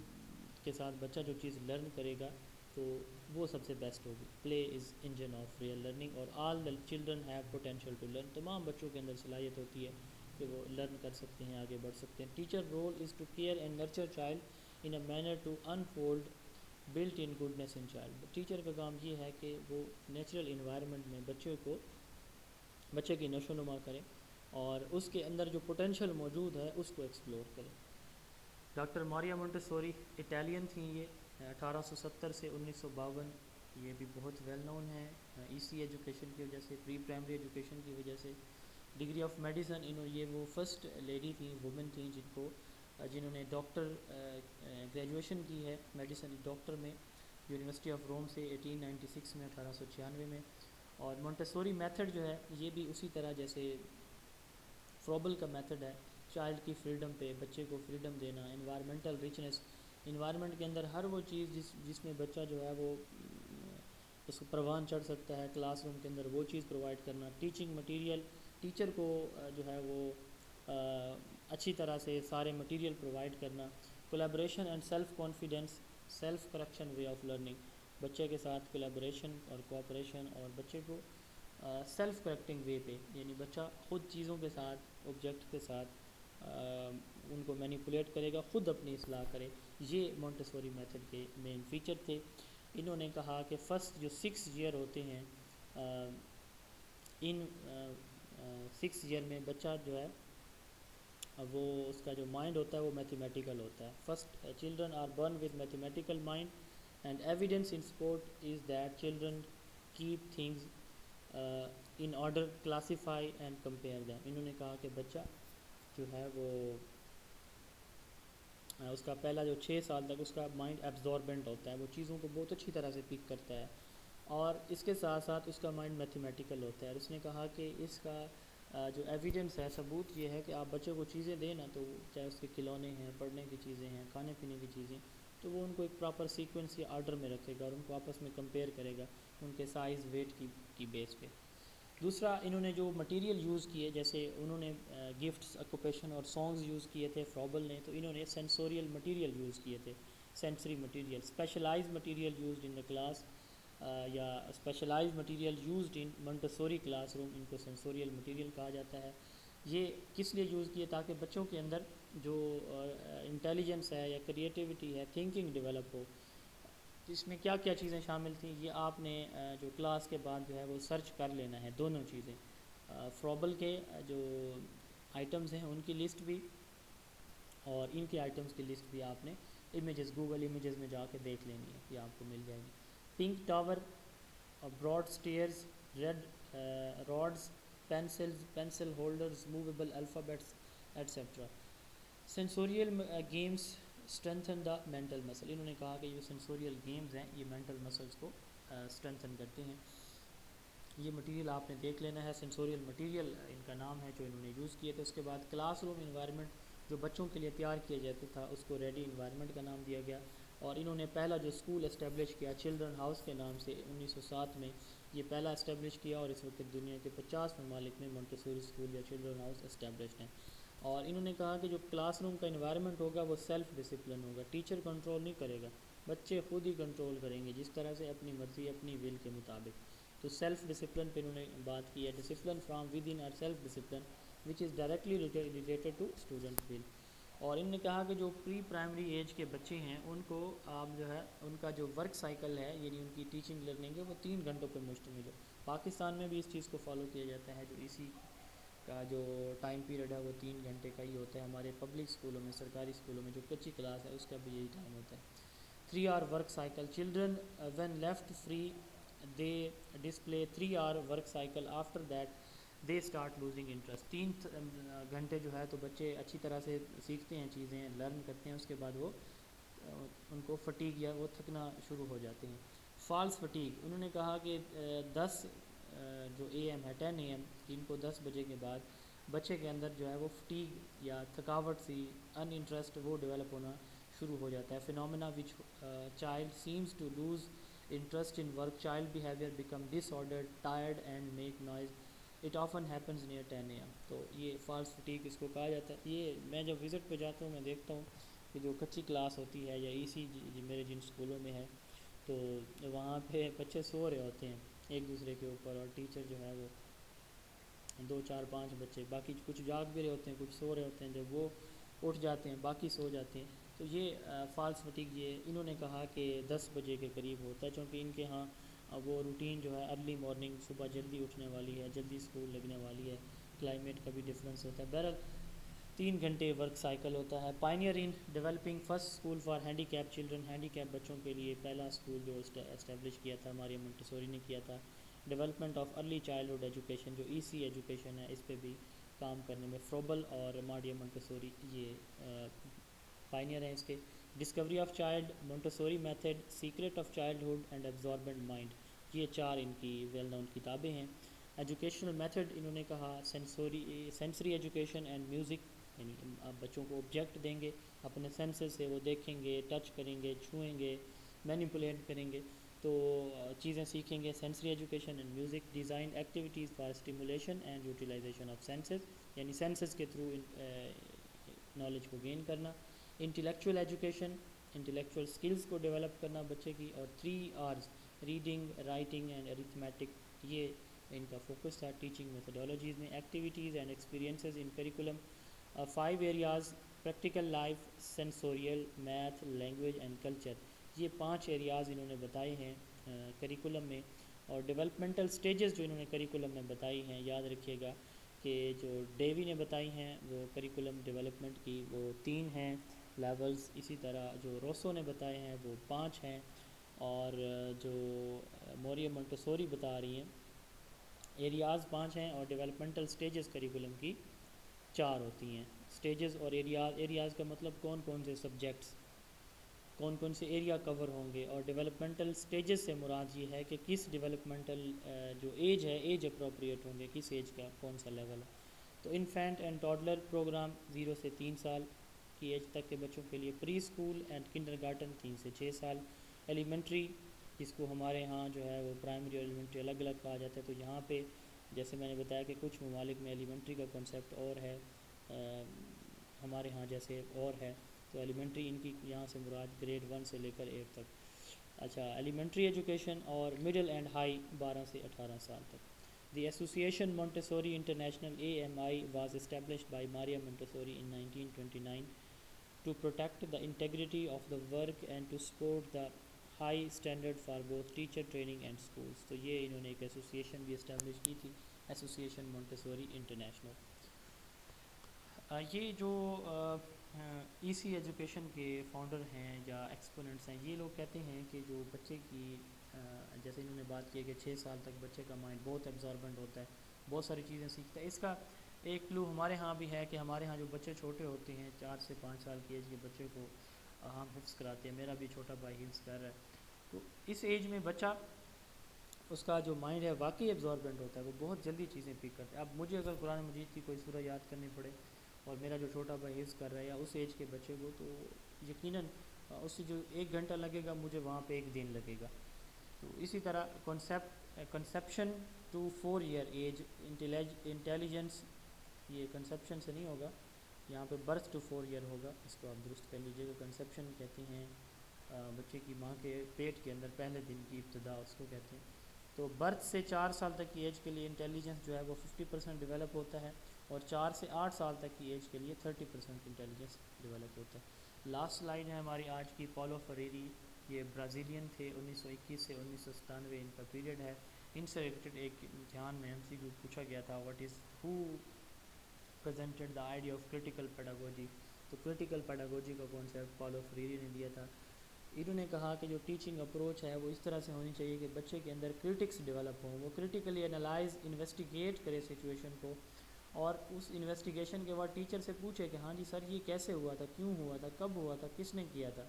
کے ساتھ بچہ جو چیز لرن کرے گا تو وہ سب سے بیسٹ ہوگی. Play is engine of real learning. اور all the children have potential to learn. تمام بچوں کے اندر صلاحیت ہوتی ہے کہ وہ لرن کر سکتے ہیں، آگے بڑھ سکتے ہیں. Teacher role is to care and nurture child in a manner to unfold built in goodness in child. Teacher کا کام یہ ہے کہ وہ نیچرل انوائرمنٹ میں بچے کی نشو و نما کرے اور اس کے اندر جو پوٹینشیل موجود ہے اس کو ایکسپلور کرے. ڈاکٹر ماریا مونٹیسوری اٹالین تھیں، یہ 1870 سے 1952. یہ بھی بہت ویل نون ہے ای سی ایجوکیشن کی وجہ سے، پری پرائمری ایجوکیشن کی وجہ سے. ڈگری آف میڈیسن یہ وہ فرسٹ لیڈی تھیں، وومن تھیں جنہوں نے ڈاکٹر گریجویشن کی ہے میڈیسن ڈاکٹر میں یونیورسٹی آف روم سے 1896 میں، 1896 میں. اور مونٹیسوری میتھڈ جو ہے یہ بھی اسی طرح جیسے فروبل کا میتھڈ ہے، چائلڈ کی فریڈم پہ، بچے کو فریڈم دینا. انوائرمنٹل ریچنس، انوائرمنٹ کے اندر ہر وہ چیز جس میں بچہ جو ہے وہ اس کو پروان چڑھ سکتا ہے، کلاس روم کے اندر وہ چیز پرووائڈ کرنا. ٹیچنگ مٹیریل، ٹیچر کو جو ہے وہ اچھی طرح سے سارے مٹیریل پرووائڈ کرنا. Collaboration and self confidence, self correction way of learning. بچے کے ساتھ کولیبریشن اور کوآپریشن اور بچے کو سیلف کریکٹنگ وے پہ، یعنی بچہ خود چیزوں کے ساتھ، آبجیکٹ کے ساتھ ان کو مینیپولیٹ کرے گا، خود اپنی اصلاح کرے. یہ مونٹیسوری میتھڈ کے مین فیچر تھے. انہوں نے کہا کہ فرسٹ جو 6 ایئر ہوتے ہیں، ان 6 ایئر میں بچہ جو ہے وہ اس کا جو مائنڈ ہوتا ہے وہ میتھمیٹیکل ہوتا ہے. First children are born with mathematical mind and evidence in support is that children keep things in order, classify and compare them. انہوں نے کہا کہ بچہ جو ہے وہ اس کا پہلا جو 6 سال تک اس کا مائنڈ ایبزوربنٹ ہوتا ہے، وہ چیزوں کو بہت اچھی طرح سے پک کرتا ہے اور اس کے ساتھ ساتھ اس کا مائنڈ میتھمیٹیکل ہوتا ہے. اور اس نے کہا کہ اس کا جو ایویڈنس ہے، ثبوت یہ ہے کہ آپ بچے کو چیزیں دیں نا، تو چاہے اس کے کھلونے ہیں، پڑھنے کی چیزیں ہیں، کھانے پینے کی چیزیں، تو وہ ان کو ایک پراپر سیکوینس یا آرڈر میں رکھے گا اور ان کو آپس میں کمپیئر کرے گا ان کے سائز، ویٹ کی بیس پہ. دوسرا انہوں نے جو مٹیریل یوز کیے، جیسے انہوں نے گفٹس، آکوپیشن اور سانگز یوز کیے تھے فروبل نے، تو انہوں نے سینسوریل مٹیریل یوز کیے تھے، sensory material. Specialise material used in the class یا specialise material used in Montessori classroom, ان کو سینسوریل مٹیریل کہا جاتا ہے. یہ کس لیے یوز کیے؟ تاکہ بچوں کے اندر جو انٹیلیجنس ہے یا کریٹیوٹی ہے، تھنکنگ ڈیولپ ہو. اس میں کیا کیا چیزیں شامل تھیں یہ آپ نے جو کلاس کے بعد جو ہے وہ سرچ کر لینا ہے. دونوں چیزیں، فروبل کے جو آئٹمز ہیں ان کی لسٹ بھی اور ان کے آئٹمز کی لسٹ بھی آپ نے امیجز، گوگل امیجز میں جا کے دیکھ لینی ہے، یہ آپ کو مل جائے گی. Pink tower, broad stairs, red rods, pencil holders, movable alphabets etcetera. Sensorial games strengthen the mental muscle. انہوں نے کہا کہ یہ سینسوریل گیمز ہیں یہ مینٹل مسلز کو اسٹرینتھن کرتے ہیں. یہ مٹیریل آپ نے دیکھ لینا ہے، سینسوریل مٹیریل ان کا نام ہے جو انہوں نے یوز کیے تھے. اس کے بعد کلاس روم انوائرمنٹ جو بچوں کے لیے تیار کیا جاتا تھا اس کو ریڈی انوائرمنٹ کا نام دیا گیا. اور انہوں نے پہلا جو اسکول اسٹیبلش کیا چلڈرن ہاؤس کے نام سے 1907 میں، یہ پہلا اسٹیبلش کیا اور اس وقت دنیا کے 50 ممالک میں مونٹیسوری اسکول یا چلڈرن ہاؤس اسٹیبلشڈ ہیں. اور انہوں نے کہا کہ جو کلاس روم کا انوائرمنٹ ہوگا وہ سیلف ڈسپلن ہوگا، ٹیچر کنٹرول نہیں کرے گا، بچے خود ہی کنٹرول کریں گے جس طرح سے اپنی مرضی، اپنی ول کے مطابق. تو سیلف ڈسپلن پہ انہوں نے بات کی ہے، ڈسپلن فرام ود ان اور self discipline which is directly related to student will. اور انہوں نے کہا کہ جو پری پرائمری ایج کے بچے ہیں ان کو آپ جو ہے ان کا جو ورک سائیکل ہے، یعنی ان کی ٹیچنگ لرننگ ہے، وہ 3 گھنٹوں پہ مشتمل ہے. پاکستان میں بھی اس چیز کو فالو کیا جاتا ہے، جو اسی کا جو ٹائم پیریڈ ہے وہ 3 گھنٹے کا ہی ہوتا ہے. ہمارے پبلک اسکولوں میں، سرکاری اسکولوں میں جو کچی کلاس ہے اس کا بھی یہی ٹائم ہوتا ہے. 3 hour work cycle. Children when left free they display 3 hour work cycle, after that they start losing interest. 3 گھنٹے جو ہے تو بچے اچھی طرح سے سیکھتے ہیں، چیزیں لرن کرتے ہیں، اس کے بعد وہ ان کو فٹیگ یا وہ تھکنا شروع ہو جاتے ہیں. False fatigue. انہوں نے کہا کہ 10 جو اے ایم ہے 10 AM ان کو 10 بجے کے بعد بچے کے اندر جو ہے وہ فٹیگ یا تھکاوٹ سی، ان انٹرسٹ وہ ڈیولپ ہونا شروع ہو جاتا ہے. Phenomena which child seems to lose interest in work, child behaviour become disordered, tired and make noise, it often happens near 10 AM. تو یہ فالس فٹیک اس کو کہا جاتا ہے. یہ میں جب وزٹ پہ جاتا ہوں میں دیکھتا ہوں کہ جو کچی کلاس ہوتی ہے یا میرے جن اسکولوں میں ہے تو وہاں پہ بچے سو رہے ہوتے ہیں ایک دوسرے کے اوپر, اور ٹیچر جو ہے وہ 2 4 5 بچے, باقی کچھ جاگ بھی رہے ہوتے ہیں, کچھ سو رہے ہوتے ہیں, جب وہ اٹھ جاتے ہیں باقی سو جاتے ہیں. تو یہ فالس فٹیک یہ انہوں نے کہا کہ 10 بجے کے قریب ہوتا ہے, چونکہ ان کے ہاں وہ روٹین جو ہے ارلی مارننگ, صبح جلدی اٹھنے والی ہے, جلدی اسکول لگنے والی ہے, کلائمیٹ کا بھی ڈفرینس ہوتا ہے. بہرحال 3 گھنٹے ورک سائیکل ہوتا ہے. Pioneer in developing first school for handicap children, handicap بچوں کے لیے پہلا اسکول جو اسٹیبلش کیا تھا ماریا منٹیسوری نے کیا تھا. Development of early childhood education, جو EC ایجوکیشن ہے اس پہ بھی کام کرنے میں فروبل اور ماریا منٹیسوری یہ پائنیئر ہیں اس کے. Discovery of child, Montessori method, secret of childhood and absorbent mind, یہ 4 ان کی ویل نون کتابیں ہیں. ایجوکیشنل میتھڈ انہوں نے کہا سینسری ایجوکیشن اینڈ میوزک, یعنی آپ بچوں کو آبجیکٹ دیں گے, اپنے سینسز سے وہ دیکھیں گے, ٹچ کریں گے, چھوئیں گے, مینیپولیٹ کریں گے تو چیزیں سیکھیں گے. Sensory education and music, design activities for stimulation and utilization of senses, یعنی سینسز کے تھرو نالج کو گین کرنا. انٹلیکچوئل ایجوکیشن, انٹلیکچوئل سکلز کو ڈیولپ کرنا بچے کی. اور 3 R's, reading, writing and arithmetic, یہ ان کا فوکس تھا ٹیچنگ میتھڈالوجیز میں. Activities and experiences in curriculum, 5 areas, practical life, sensorial, math, language and culture, یہ 5 ایریاز انہوں نے بتائے ہیں کریکولم میں. اور ڈیولپمنٹل سٹیجز جو انہوں نے کریکولم میں بتائی ہیں, یاد رکھیے گا کہ جو ڈیوی نے بتائی ہیں وہ کریکولم ڈیولپمنٹ کی وہ 3 ہیں لیولز, اسی طرح جو روسو نے بتائے ہیں وہ 5 ہیں, اور جو موریا منٹیسوری بتا رہی ہیں ایریاز 5 ہیں, اور ڈیولپمنٹل سٹیجز کریکولم کی 4 ہوتی ہیں. سٹیجز اور ایریاز کا مطلب کون کون سے سبجیکٹس, کون کون سے ایریا کور ہوں گے, اور ڈیولپمنٹل سٹیجز سے مراد یہ ہے کہ کس ڈیولپمنٹل جو ایج ہے, ایج اپروپریٹ ہوں گے, کس ایج کا کون سا لیول ہے. تو انفینٹ اینڈ ٹاڈلر پروگرام 0 سے 3 سال کی ایج تک کے بچوں کے لیے. پری اسکول اینڈ کنڈر گارٹن 3 سے 6 سال. ایلیمنٹری, جس کو ہمارے ہاں جو ہے وہ پرائمری اور ایلیمنٹری الگ الگ کہا جاتا ہے, تو یہاں پہ جیسے میں نے بتایا کہ کچھ ممالک میں ایلیمنٹری کا کنسیپٹ اور ہے, ہمارے ہاں جیسے اور ہے, تو ایلیمنٹری ان کی یہاں سے مراد گریڈ 1 سے لے کر 8 تک. اچھا, ایلیمنٹری ایجوکیشن اور مڈل اینڈ ہائی 12 سے 18 سال تک. The association Montessori international AMI was established by Maria Montessori in 1929 to protect the integrity of the work and to support the high standard for both teacher training and schools. تو یہ انہوں نے ایک association بھی establish کی تھی, association Montessori international. یہ جو EC ایجوکیشن کے فاؤنڈر ہیں یا ایکسپوننٹس ہیں, یہ لوگ کہتے ہیں کہ جو بچے کی جیسے انہوں نے بات کی کہ 6 سال تک بچے کا مائنڈ بہت ایبزاربنٹ ہوتا ہے, بہت ساری چیزیں سیکھتا ہے. اس کا ایک کلو ہمارے ہاں بھی ہے کہ ہمارے ہاں جو بچے چھوٹے ہوتے ہیں 4 سے 5 سال کی ایج کے بچے کو ہم حفظ کراتے ہیں, میرا بھی چھوٹا بھائی حفظ کر رہا ہے. تو اس ایج میں بچہ, اس کا جو مائنڈ ہے واقعی ایبزاربنٹ ہوتا ہے, وہ بہت جلدی چیزیں پک کرتا ہے. اب مجھے اگر قرآن مجید کی کوئی سورہ یاد کرنی پڑے اور میرا جو چھوٹا بھائی حفظ کر رہا ہے یا اس ایج کے بچے کو, تو یقیناً اس سے جو 1 گھنٹہ لگے گا مجھے وہاں پہ 1 دن لگے گا. تو اسی طرح conception to 4 year age, intelligence, یہ کنسیپشن سے نہیں ہوگا, یہاں پہ برتھ ٹو 4 ایئر ہوگا, اس کو آپ درست کر لیجیے گا. کنسیپشن کہتے ہیں بچے کی ماں کے پیٹ کے اندر پہلے دن کی ابتدا, اس کو کہتے ہیں. تو برتھ سے 4 سال تک کی ایج کے لیے انٹیلیجنس جو ہے وہ 50% ڈیولپ ہوتا ہے, اور 4 سے 8 سال تک کی ایج کے لیے 30% انٹیلیجنس ڈیولپ ہوتا ہے. لاسٹ سلائیڈ ہے ہماری آج کی, پولو فریری, یہ برازیلین تھے, 1921 سے 1997 ان کا پیریڈ ہے. ان سے ریلیٹڈ ایک امتحان میں MCQ پوچھا گیا تھا, who presented the idea of critical pedagogy. تو کریٹیکل پیڈاگوجی کا کانسیپٹ پولو فریری نے دیا تھا. انہوں نے کہا کہ جو ٹیچنگ اپروچ ہے وہ اس طرح سے ہونی چاہیے کہ بچے کے اندر کرٹکس ڈیولپ ہوں, وہ کرٹیکلی انالائز, انویسٹیگیٹ کرے سچویشن کو, اور اس انویسٹیگیشن کے بعد ٹیچر سے پوچھے کہ ہاں جی سر یہ کیسے ہوا تھا, کیوں ہوا تھا, کب ہوا تھا, کس نے کیا تھا.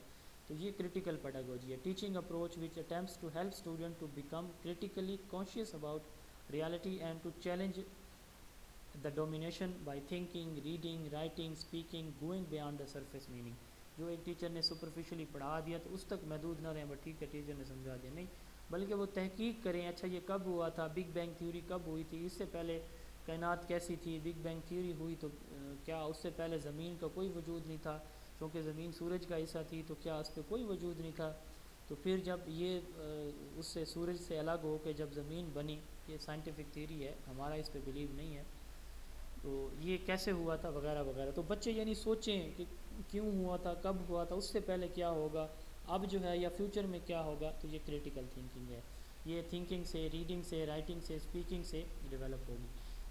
تو یہ کرٹیکل پیڈاگوجی ہے. Teaching approach which attempts to help student to become critically conscious about reality and to challenge the domination by thinking, reading, writing, speaking, going beyond the surface meaning. جو ایک ٹیچر نے superficially پڑھا دیا تو اس تک محدود نہ رہیں بٹ ٹھیک ہے ٹیچر نے سمجھا دیا، نہیں، بلکہ وہ تحقیق کریں، اچھا یہ کب ہوا تھا، بگ بینگ تھیوری کب ہوئی تھی، اس سے پہلے کائنات کیسی تھی، بگ بینگ تھیوری ہوئی تو کیا اس سے پہلے زمین کا کوئی وجود نہیں تھا، چونکہ زمین سورج کا حصہ تھی تو کیا اس پہ کوئی وجود نہیں تھا، تو پھر جب یہ اس سے سورج سے الگ ہو کے جب زمین بنی، یہ سائنٹیفک تھیوری ہے، ہمارا اس پہ بلیو نہیں ہے، تو یہ کیسے ہوا تھا وغیرہ وغیرہ، تو بچے یعنی سوچیں کہ کیوں ہوا تھا، کب ہوا تھا، اس سے پہلے کیا ہوگا، اب جو ہے یا فیوچر میں کیا ہوگا، تو یہ کریٹیکل تھنکنگ ہے، یہ تھنکنگ سے، ریڈنگ سے، رائٹنگ سے، اسپیکنگ سے ڈیولپ ہوگی۔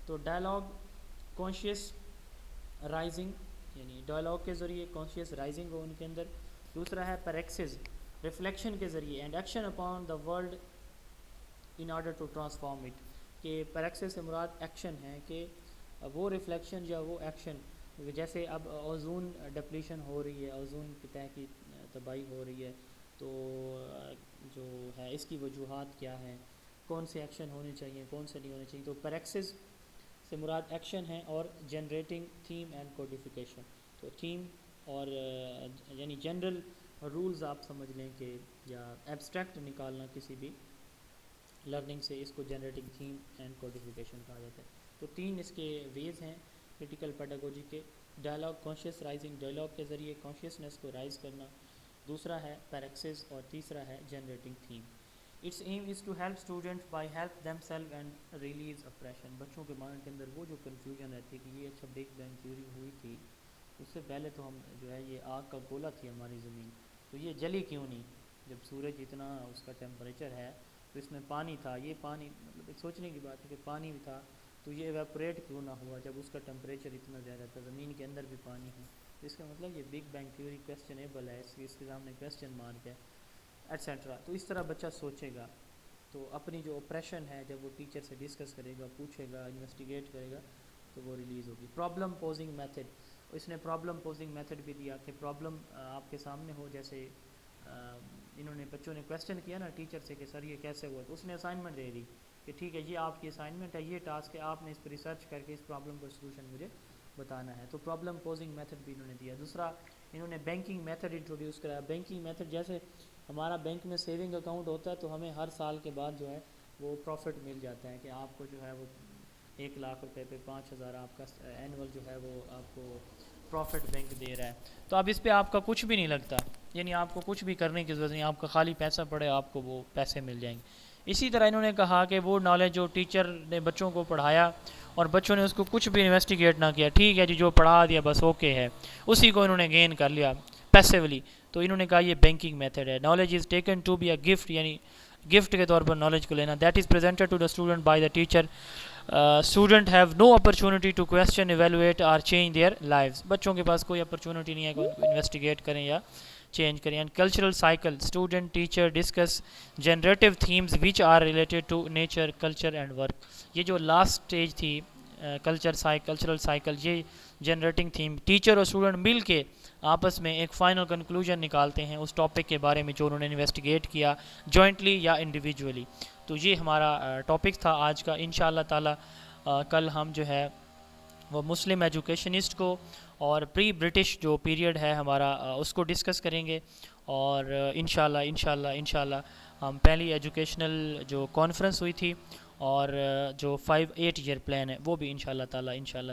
تو ڈائلاگ کانشیس رائزنگ، یعنی ڈائلاگ کے ذریعے کانشیس رائزنگ ہو ان کے اندر۔ دوسرا ہے پیریکسز، ریفلیکشن کے ذریعے، and action upon the world in order to transform it, کہ پیریکسز سے مراد ایکشن ہے، کہ وہ ریفلیکشن یا وہ ایکشن، جیسے اب اوزون ڈپلیشن ہو رہی ہے، اوزون کی تہ کی تباہی ہو رہی ہے، تو جو ہے اس کی وجوہات کیا ہیں، کون سے ایکشن ہونے چاہیے، کون سے نہیں ہونے چاہیے، تو پیریکسز سے مراد ایکشن ہے، اور جنریٹنگ تھیم اینڈ کوڈیفیکیشن، تو تھیم اور یعنی جنرل رولز آپ سمجھ لیں کہ یا ایبسٹریکٹ نکالنا کسی بھی لرننگ سے، اس کو جنریٹنگ تھیم اینڈ کوڈیفیکیشن کہا جاتا ہے۔ تو تین اس کے ویز ہیں کریٹیکل پیڈاگوجی کے، ڈائلاگ کانشیس رائزنگ، ڈائلاگ کے ذریعے کانشیسنس کو رائز کرنا، دوسرا ہے پیریکسز، اور تیسرا ہے generating theme. Its aim is to help student by help them self and release oppression, بچوں کے مائنڈ کے اندر وہ جو کنفیوژن رہتی ہے کہ یہ اچھا بگ بینگ تھیوری ہوئی تھی، اس سے پہلے تو ہم جو ہے یہ آگ کا گولا تھی ہماری زمین، تو یہ جلی کیوں نہیں، جب سورج اتنا اس کا ٹیمپریچر ہے تو اس میں پانی تھا، یہ پانی مطلب ایک سوچنے کی بات ہے کہ پانی بھی تھا تو یہ ایویپوریٹ کیوں نہ ہوا جب اس کا ٹیمپریچر اتنا زیادہ تھا، زمین کے اندر بھی پانی ہے، تو اس کا مطلب یہ بگ بینگ تھیوری کویسچنیبل ہے، اس کے سامنے کویسچن مارک ہے ایٹسیٹرا۔ تو اس طرح بچہ سوچے گا، تو اپنی جو اپریشن ہے جب وہ ٹیچر سے ڈسکس کرے گا، پوچھے گا، انویسٹیگیٹ کرے گا، تو وہ ریلیز ہوگی۔ پرابلم پوزنگ میتھڈ، اس نے پرابلم پوزنگ میتھڈ بھی دیا کہ پرابلم آپ کے سامنے ہو، جیسے انہوں نے بچوں نے کویسچن کیا نا ٹیچر سے کہ سر یہ کیسے ہوا، تو اس نے اسائنمنٹ دے دی کہ ٹھیک ہے یہ آپ کی اسائنمنٹ ہے، یہ ٹاسک ہے، آپ نے اس پہ ریسرچ کر کے اس پرابلم کا سولوشن مجھے بتانا ہے، تو پرابلم پوزنگ میتھڈ بھی انہوں نے دیا۔ دوسرا انہوں نے بینکنگ میتھڈ انٹروڈیوس کرایا، بینکنگ میتھڈ جیسے ہمارا بینک میں سیونگ اکاؤنٹ ہوتا ہے تو ہمیں ہر سال کے بعد جو ہے وہ پروفٹ مل جاتا ہے کہ آپ کو جو ہے وہ 1,00,000 روپے پہ 5,000 آپ کا اینول جو ہے وہ آپ کو پروفٹ بینک دے رہا ہے، تو اب اس پہ آپ کا کچھ بھی نہیں لگتا، یعنی آپ کو کچھ بھی کرنے کی ضرورت نہیں، آپ کا خالی پیسہ پڑے آپ کو وہ پیسے مل جائیں گے۔ اسی طرح انہوں نے کہا کہ وہ نالج جو ٹیچر نے بچوں کو پڑھایا اور بچوں نے اس کو کچھ بھی انویسٹیگیٹ نہ کیا، ٹھیک ہے جی جو پڑھا دیا بس اوکے ہے، اسی کو انہوں نے گین کر لیا پیسیولی، تو انہوں نے کہا یہ بینکنگ میتھڈ ہے۔ Knowledge is taken to be a gift, یعنی گفٹ کے طور پر نالج کو لینا، that is presented to the student by the teacher, student have no opportunity to question, evaluate اور چینج دیئر لائفز، بچوں کے پاس کوئی اپرچونیٹی نہیں ہے کہ انویسٹیگیٹ کریں یا چینج کریں۔ And cultural cycle, student teacher discuss generative themes which are related to nature, culture and work, یہ جو لاسٹ اسٹیج تھی کلچرل سائیکل، یہ جنریٹنگ تھیم، ٹیچر اور اسٹوڈنٹ مل کے آپس میں ایک فائنل کنکلوژن نکالتے ہیں اس ٹاپک کے بارے میں جو انہوں نے انویسٹیگیٹ کیا جوائنٹلی یا انڈیویجولی۔ تو یہ ہمارا ٹاپک تھا آج کا، انشاءاللہ تعالی کل ہم جو ہے وہ مسلم ایجوکیشنسٹ کو اور پری برٹش جو پیریڈ ہے ہمارا اس کو ڈسکس کریں گے، اور انشاءاللہ ہم پہلی ایجوکیشنل جو کانفرنس ہوئی تھی اور جو 8 ایئر پلان ہے وہ بھی انشاءاللہ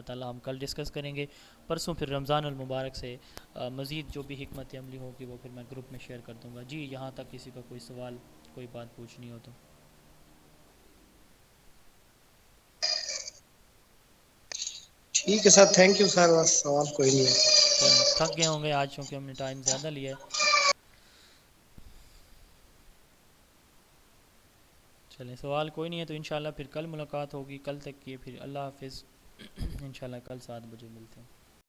تعالی ہم کل ڈسکس کریں گے۔ پرسوں پھر رمضان المبارک سے مزید جو بھی حکمت عملی ہوگی وہ پھر میں گروپ میں شیئر کر دوں گا۔ جی یہاں تک کسی کا کوئی سوال، کوئی بات پوچھنی ہو تو۔ ٹھیک ہے سر، تھینک یو سر، بس سوال کوئی نہیں ہے۔ چلیں تھک گئے ہوں گے آج چونکہ ہم نے ٹائم زیادہ لیا ہے، چلیں سوال کوئی نہیں ہے تو انشاءاللہ پھر کل ملاقات ہوگی، کل تک کی پھر اللہ حافظ، انشاءاللہ کل 7 بجے ملتے ہیں۔